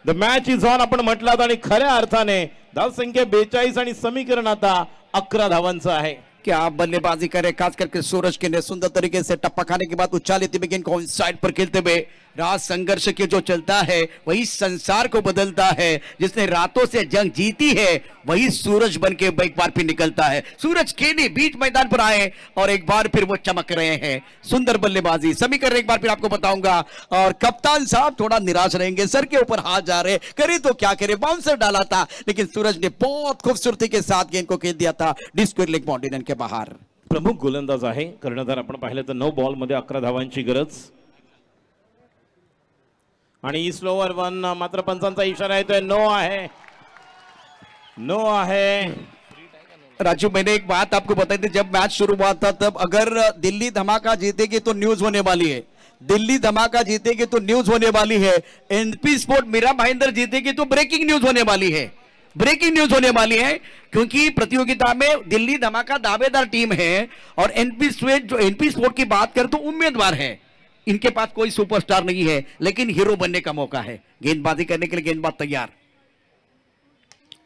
द मॅच इज ऑन आपण म्हटलात आणि खऱ्या अर्थाने धावसंख्या 42 आणि समीकरण आता 11 धावांचं आहे. क्या बल्लेबाजी करे, खास करके सूरज के ने सुंदर तरीके से टप्पा खाने के बाद उछालती गेंद को साइड पर खेलते हुए. रात संघर्ष के जो चलता है वही संसार को बदलता है. जिसने रातों से जंग जीती है वही सूरज बन के एक बार फिर निकलता है. सूरज खेली बीच मैदान पर आए और एक बार फिर वो चमक रहे हैं. सुंदर बल्लेबाजी, समीकरण एक बार फिर आपको बताऊंगा. और कप्तान साहब थोड़ा निराश रहेंगे, सर के ऊपर हाथ जा रहे, करे तो क्या करे, बाउंसर डाला था, लेकिन सूरज ने बहुत खूबसूरती के साथ गेंद को खेल दिया था डिस्क्वायर लेग बाउंड्री के बाहर. प्रमुख गोलंदाज आहे कर्णधार. आपण पाहिलं तर 9 बॉलमध्ये 11 धावांची गरज. आणि स्लोवर वन मात्र पंचांचा इशारा येतोय. नो आहे, नो आहे. राजू, मैंने एक बात आपको बताई थी जब मैच शुरू हुआ था, तब अगर दिल्ली धमाका जीतेगी तो न्यूज होने वाली है, दिल्ली धमाका जीतेगी तो न्यूज होने वाली है, एनपी स्पोर्ट मीरा भाईंदर जीतेगी तो ब्रेकिंग न्यूज होने वाली है, ब्रेकिंग न्यूज होने वाली है. क्योंकि प्रतियोगिता में दिल्ली धमाका दावेदार टीम है और एनपी स्पोर्ट की बात करें तो उम्मीदवार है. इनके पास कोई सुपरस्टार नहीं है, लेकिन हीरो बनने का मौका है. गेंदबाजी करने के लिए गेंदबाज तैयार.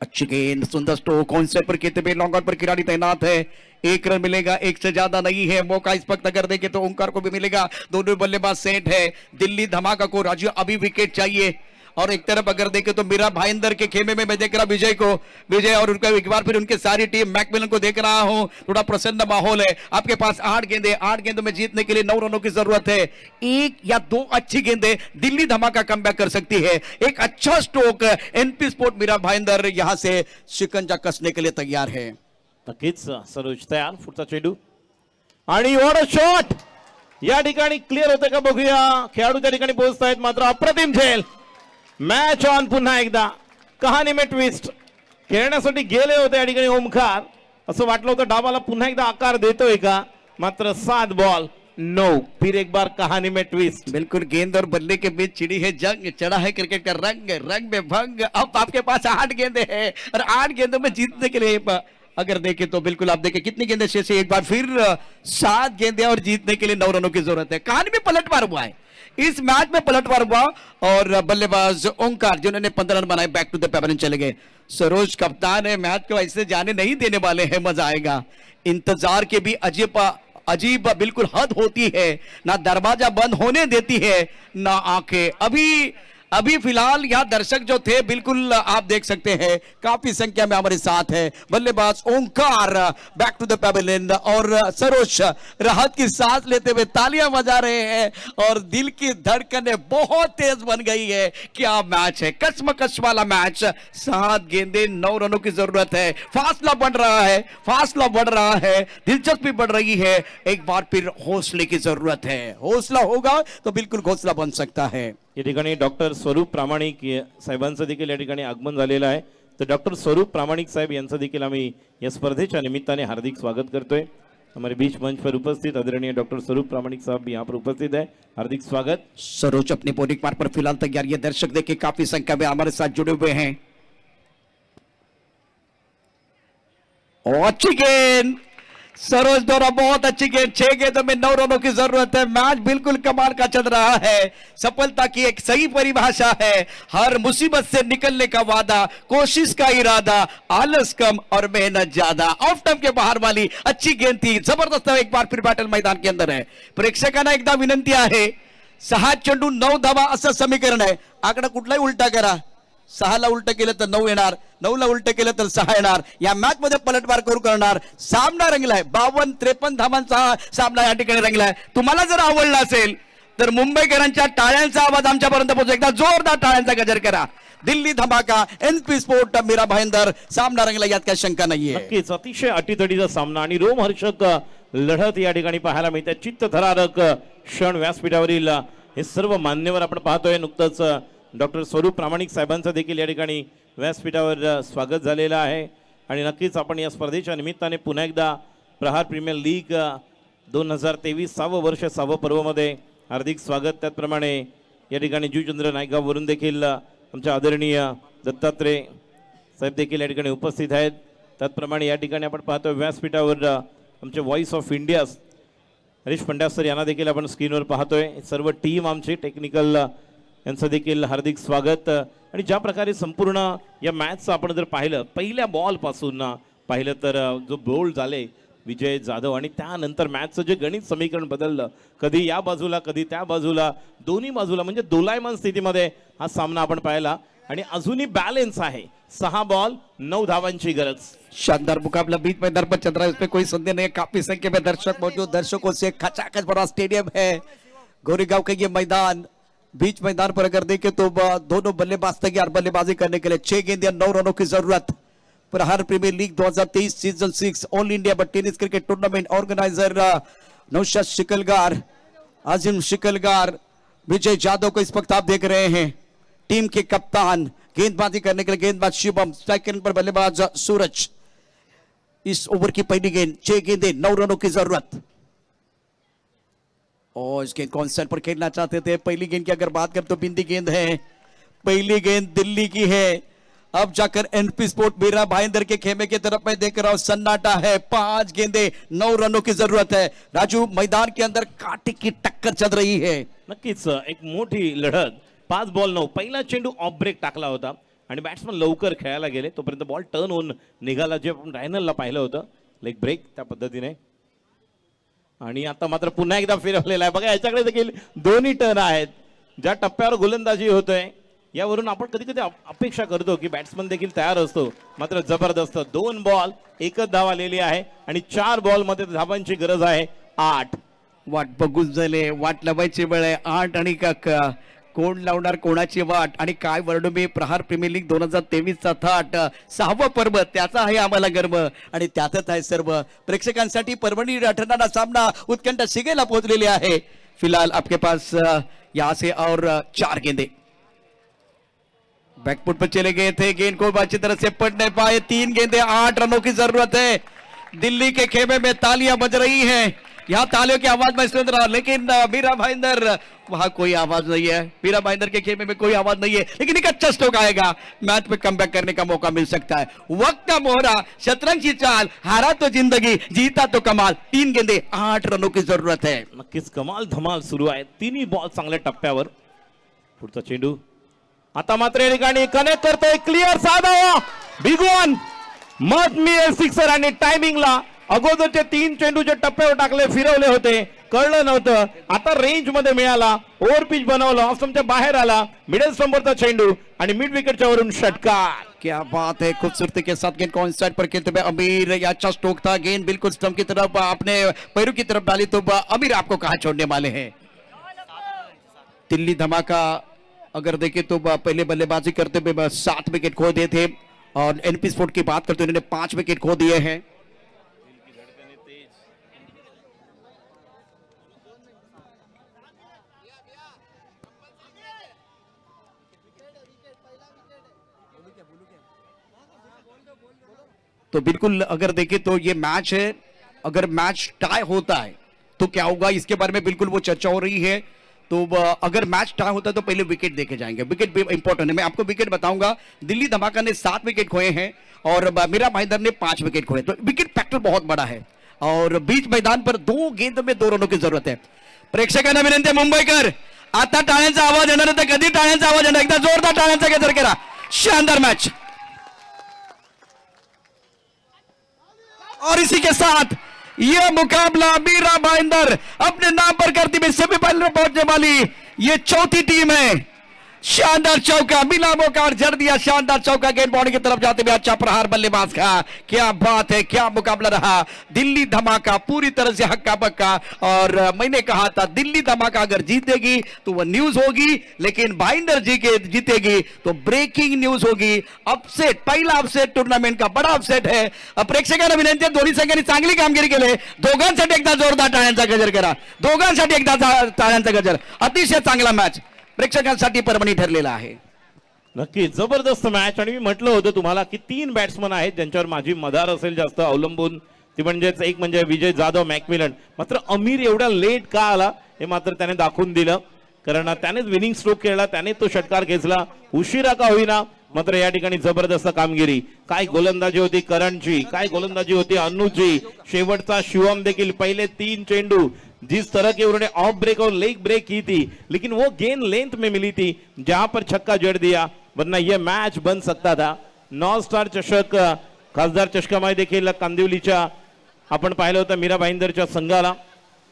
अच्छी गेंद, सुंदर स्ट्रोक, कॉन्सेप्ट पर कहते हुए लॉन्ग ऑन पर खिलाड़ी तैनात है. 1 रन मिलेगा, 1 से ज्यादा नहीं है. मौका इस वक्त अगर देखे तो ओंकार को भी मिलेगा. दोनों बल्लेबाज सेट है. दिल्ली धमाका को राजू अभी विकेट चाहिए. और एक तरफ अगर देखे तो मीरा भाईंदर के खेमे में मैं देख रहा विजय को, विजय और उनका एक बार फिर उनके सारी टीम मैकमिलन को देख रहा हूं. थोड़ा प्रसन्न माहौल है. आपके पास 8 गेंदे, 8 गेंदों में जीतने के लिए 9 रनों की जरूरत है. 1 या 2 अच्छी गेंदे दिल्ली धमाका कमबैक कर सकती है. एक अच्छा stroke, NP sport Mira Bhayandar यहां से शिकंजा कसने के लिए तैयार है. नक्कीच सरोज तयार. पुढचा चेंडू आणि व्हॉट अ शॉट. या ठिकाणी क्लिअर होतं का बघूया. खेळाडू त्या ठिकाणी पोहोचतायत, मात्र अप्रतिम झेल. मॅच ऑन पुन्हा एकदा. कहाणी में ट्विस्ट. खेळण्यासाठी गेले होते या ठिकाणी ओमकार. असं वाटलं होतं डावाला पुन्हा एकदा आकार देतोय का, मात्र 7 बॉल 9. फिर एक बार कहानी में ट्विस्ट. बिल्कुल गेंद और बल्ले के बीच छिड़ी है जंग. चढ़ा है क्रिकेट का रंग, रंग में भंग. अब आपके पास 8 गेंदे हैं और 8 गेंदों में जीतने के लिए अगर देखें तो बिल्कुल आप देखें कितनी गेंदें शेष है. एक बार फिर 7 गेंदें और जीतने के लिए 9 रनों की जरूरत है. कहानी में पलटवार हुआ है, इस मैच में पलटवार हुआ और बल्लेबाज ओंकार जिन्होंने 15 रन बनाए बैक टू द पेवेलियन चले गए. सरोज कप्तान है, मैच को ऐसे जाने नहीं देने वाले हैं. मजा आएगा. इंतजार के भी अजीब बिल्कुल हद होती है. ना दरवाजा बंद होने देती है ना आंखें. अभी फिलहाल यहाँ दर्शक जो थे बिल्कुल आप देख सकते हैं काफी संख्या में हमारे साथ है. बल्लेबाज Omkar back to the pavilion और सरोज राहत की सांस लेते हुए तालियां बजा रहे हैं और दिल की धड़कनें बहुत तेज बन गई है. क्या मैच है, कश्मकश वाला मैच. 7 गेंदे 9 रनों की जरूरत है. फासला बढ़ रहा है, फासला बढ़ रहा है, दिलचस्पी बढ़ रही है. एक बार फिर हौसले की जरूरत है. हौसला होगा तो बिल्कुल घोंसला बन सकता है. या ठिकाणी डॉक्टर स्वरूप प्रामाणिक साहेबांचं देखील या ठिकाणी आगमन झालेलं आहे. तर डॉक्टर स्वरूप प्रामाणिक साहेब यांचं देखील आम्ही या स्पर्धेच्या निमित्ताने हार्दिक स्वागत करतोय. हमारे बीच मंच पर उपस्थित आदरणीय डॉक्टर स्वरूप प्रामाणिक साहब यहाँ पर उपस्थित है. हार्दिक स्वागत. सरोज अपनी बॉलिंग पार्ट पर फिलहाल तैयार. ये दर्शक देखिए काफी संख्या में हमारे साथ जुड़े हुए हैं. और अच्छी गेंद सरोज द्वारा, बहुत अच्छी गेंद. 6 गेंदों में 9 रनों की जरूरत है. मैच बिल्कुल कमाल का चल रहा है. सफलता की एक सही परिभाषा है. हर मुसीबत से निकलने का वादा, कोशिश का इरादा, आलस कम और मेहनत ज्यादा. ऑफ टर्म के बाहर वाली अच्छी गेंद थी. जबरदस्त. एक बार फिर बैटल मैदान के अंदर है. प्रेक्षकांना एकदा विनंती आहे, 6 चेंडू 9 धावा असं समीकरण आहे. आकडा कुठलाही उलटा करा. 6 ला उलट केलं तर 9 येणार, 9 ला उलट केलं तर 6 येणार. या मॅच मध्ये पलटवार करू करणार. सामना रंगलाय. 52-53 धावांचा सामना या ठिकाणी रंगलाय. तुम्हाला जर आवडला असेल तर मुंबईकरांच्या टाळ्यांचा आवाज आमच्यापर्यंत पोहोचू. एकदा जोरदार टाळ्यांचा गजर करा. दिल्ली धमाका, एनपी स्पोर्ट मीरा भाईंदर. सामना रंगला, यात काही शंका नाहीये. नक्कीच अतिशय अटीतटीचा सामना आणि रोमहर्षक लढत या ठिकाणी पाहायला मिळते. चित्तथरारक क्षण व्यासपीठावरील हे सर्व मान्यवर आपण पाहतोय. नुकतंच डॉक्टर स्वरूप प्रामाणिक साहेबांचं देखील या ठिकाणी व्यासपीठावर स्वागत झालेलं आहे. आणि नक्कीच आपण या स्पर्धेच्या निमित्ताने पुन्हा एकदा प्रहार प्रीमियर लीग 2023 6वं वर्ष 6वं पर्वमध्ये हार्दिक स्वागत. त्याचप्रमाणे या ठिकाणी जुचंद्र नायगाववरून देखील आमच्या आदरणीय दत्तात्रय साहेब देखील या ठिकाणी उपस्थित आहेत. त्याचप्रमाणे या ठिकाणी आपण पाहतो व्यासपीठावर आमचे voice of India Harish Pandya sir यांना देखील आपण स्क्रीनवर पाहतोय. सर्व टीम आमची टेक्निकल यांचं देखील हार्दिक स्वागत. आणि ज्या प्रकारे संपूर्ण या मॅचचं आपण जर पाहिलं, पहिल्या बॉलपासून पाहिलं तर जो बोल्ड झाले विजय जाधव आणि त्यानंतर मॅचचं जे गणित समीकरण बदललं, कधी या बाजूला कधी त्या बाजूला, दोन्ही बाजूला म्हणजे दोलायमान स्थितीमध्ये हा सामना आपण पाहिला. आणि अजूनही बॅलेन्स आहे. 6 बॉल 9 धावांची गरज. शानदार मुकाबला बीच मैदान पर चल रहा है, इसमें कोई संदेह नहीं है. काफी संख्या में दर्शक मौजूद. दर्शकों से खचाखच बड़ा स्टेडियम है. गोरेगांव का ये मैदान, बीच मैदान पर अगर देखें तो दोनों बल्लेबाज तैयार बल्लेबाजी करने के लिए. 6 गेंद या 9 रनों की जरूरत. Prahar premier league 2023 season 6 all India tennis cricket tournament organiser Naushad Shikalgar, Azim Shikalgar, Vijay Jadhav को इस वक्त आप देख रहे हैं। टीम के कप्तान, गेंदबाजी करने के लिए गेंदबाज शिवम, सेकंड पर बल्लेबाज सूरज। इस ओवर की पहली गेंद, 6 गेंदें 9 रनों की जरूरत। और इस गेंद कॉन्सर्ट पर खेलना चाहते थे। पहली गेंद की अगर बात करें तो बिंदी गेंद है। पहली गेंद दिल्ली की है। अब जाकर एनपी स्पोर्ट मीरा भाईंदर के खेमे की तरफ मैं देख रहा हूं, सन्नाटा है। 5 गेंदें 9 रनों की जरूरत है। राजू, मैदान के अंदर कांटे की टक्कर चल रही है। नक्कीच एक मोठी लढत। 5 बॉल 9, पहिला चेंडू ऑफ ब्रेक टाकला होता आणि बॅट्समन लवकर खेळायला गेले, तोपर्यंत बॉल टर्न होऊन निघाला, जे आपण रायनलला पाहिलं होतं लेग ब्रेक त्या पद्धतीने। आणि आता मात्र पुन्हा एकदा फिरवलेला आहे बघा, याच्याकडे देखील दोन्ही टर्न आहेत। ज्या टप्प्यावर गोलंदाजी होतोय यावरून आपण कधी कधी अपेक्षा करतो की बॅट्समन देखील तयार असतो, मात्र जबरदस्त 2 बॉल 1 धाव आलेली आहे आणि 4 बॉल मध्ये धावांची गरज आहे 8। वाट बघून झाले, वाट लावायची वेळ आहे 8 आणि कोण लावणार कोणाची वाट आणि काय वर्णू मी। प्रहार प्रीमियर लीग 2023 चा थाट 6वं पर्व, त्याचा आहे आम्हाला गर्व आणि त्यातच आहे सर्व। प्रेक्षकांसाठी परभणी ठरणारा सामना उत्कंठ शिगेला पोहोचलेली आहे। फिलहाल आपके पास यहाँ से और 4 गेंदे बैकफुट पर चले गए थे, गेंद को अच्छी तरह से पढ़ नहीं पाए। 3 गेंदे 8 रनों की जरूरत है। दिल्ली के खेमे में तालियां बज रही हैं, यहाँ तालियों की आवाज मैं सुन रहा हूं, लेकिन मीरा भाईंदर वहां कोई आवाज नहीं है। मीरा भाईंदर के खेमे में कोई आवाज नहीं है, लेकिन एक अच्छा स्ट्रोक आएगा, मैच में कमबैक करने का मौका मिल सकता है। वक्त का मोहरा, शतरंज की चाल, हारा तो जिंदगी, जीता तो कमाल। 3 गेंदे 8 रनों की जरूरत है। नक्कीच कमाल धमाल सुरू आहे, तिन्ही बॉल चांगल्या टप्प्यावर। पुढचा चेंडू आता मात्र या ठिकाणी कनेक्ट करतोय, क्लिअर साधावा, बिग वन, मत मिळेल सिक्सर आणि टायमिंगला। अगोदरचे 3 चेंडू जे टप्प्यावर टाकले, फिरवले होते, कळलं नव्हतं, आता रेंज मध्ये मिळाला, ओव्हर पिच बनवलं, ऑफ स्टंपच्या बाहेर आला, मिडल स्टंपवरचा चेंडू आणि मिड विकेटच्या वरून षटकार। क्या बात है, खूबसूरती के साथ गेंद को ऑनसाइड पर खेलते हुए अमीर, ये अच्छा स्ट्रोक था, गेंद बिल्कुल स्टंप की तरफ अपने पैरों की तरफ डाली तो अमीर आपको कहां छोड़ने वाले हैं। दिल्ली धमाका अगर देखें तो पहले बल्लेबाजी करते हुए 7 विकेट खो दिए थे और एनपी स्पोर्ट की बात करते हुए उन्होंने 5 विकेट खो दिए हैं। तो बिल्कुल अगर देखें तो ये मैच है, अगर मैच टाई होता है तो क्या होगा, इसके बारे में बिल्कुल वो चर्चा हो रही है। तो अगर मैच टाई होता है तो पहले विकेट देखे जाएंगे, विकेट भी इंपॉर्टेंट है। मैं आपको विकेट बताऊंगा, दिल्ली धमाका ने 7 विकेट खोए हैं और मीरा भाईंदर ने 5 विकेट खोए, तो विकेट फैक्टर बहुत बड़ा है। और बीच मैदान पर 2 गेंद में 2 रनों की जरूरत है। प्रेक्षकांना विनंती आहे, मुंबईकर आता टाळ्यांचा आवाज येणार आहे, तर कधी टाळ्यांचा आवाज येणार, एकदा जोरदार टाळ्यांचा गजर करा। शानदार मैच। और इसी के साथ यह मुकाबला मीरा भाईंदर अपने नाम पर करती हुई सेमीफाइनल में पहुंचने वाली ये 4थी टीम है। शानदार चौका मिला, मौका और जड़ दिया, शानदार चौका गेंद बॉडी की तरफ जाते हुए अच्छा प्रहार बल्लेबाज का। क्या बात है, क्या मुकाबला रहा। दिल्ली धमाका पूरी तरह से हक्का बक्का, और मैंने कहा था दिल्ली धमाका अगर जीतेगी तो वह न्यूज होगी, लेकिन भाईंदर जी के जीतेगी तो ब्रेकिंग न्यूज होगी। अपसेट, पहिला अपसेट टूर्नामेंट का बड़ा अपसेट है। प्रेक्षकांना विनंती आहे, दोन्ही संघांनी चांगली कामगिरी केली, दोघांसाठी एकदा जोरदार टाळ्यांचा गजर करा, दोघांसाठी एकदा टाळ्यांचा गजर। अतिशय चांगला मॅच प्रेक्षकांसाठी परभणी ठरलेला आहे। नक्की जबरदस्त मॅच। आणि मी म्हटलं होतं तुम्हाला की 3 बॅट्समन आहेत ज्यांच्यावर माझी मदार असेल जास्त अवलंबून, ती म्हणजेच एक म्हणजे विजय जाधव, मॅकमिलन। मात्र अमीर एवढा लेट का आला हे मात्र त्याने दाखवून दिलं, कारण त्यानेच विनिंग स्ट्रोक केला, त्याने तो षटकार खेचला, उशिरा का होईना, मात्र या ठिकाणी जबरदस्त कामगिरी। काय गोलंदाजी होती करणची, काय गोलंदाजी होती अन्नूची, शेवटचा शिवम देखील पहले 3 चेंडू जिस तरह के उन्होंने ऑफ ब्रेक और लेग ब्रेक की थी, लेकिन वो गेंद लेंथ में मिली थी जहां पर छक्का जड़ दिया, वरना यह मैच बन सकता था। 9 स्टार चषक खासदार चषकामध्ये देखील कांदिवलीच्या आपण पाहिलं होतं मीरा भाईंदरच्या संघाला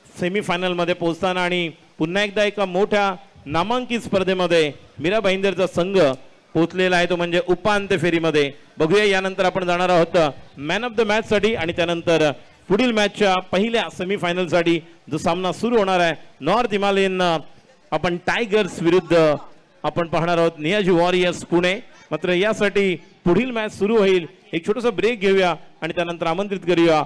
सेमीफायनल मध्ये पोहोचताना, आणि पुन्हा एकदा एका मोठ्या नामांकित स्पर्धेमध्ये मीरा भाईंदरचा संघ पोहोचलेला आहे, तो म्हणजे उपांत्य फेरीमध्ये। बघूया यानंतर आपण जाणार आहोत मॅन ऑफ द मॅच साठी, आणि त्यानंतर पुढील मॅचच्या पहिल्या सेमीफायनल साठी जो सामना सुरू होणार आहे नॉर्थ हिमालयन आपण टायगर्स विरुद्ध आपण पाहणार आहोत नियाजी वॉरियर्स पुणे। मात्र यासाठी पुढील मॅच सुरू होईल एक छोटासा ब्रेक घेऊया आणि त्यानंतर आमंत्रित करूया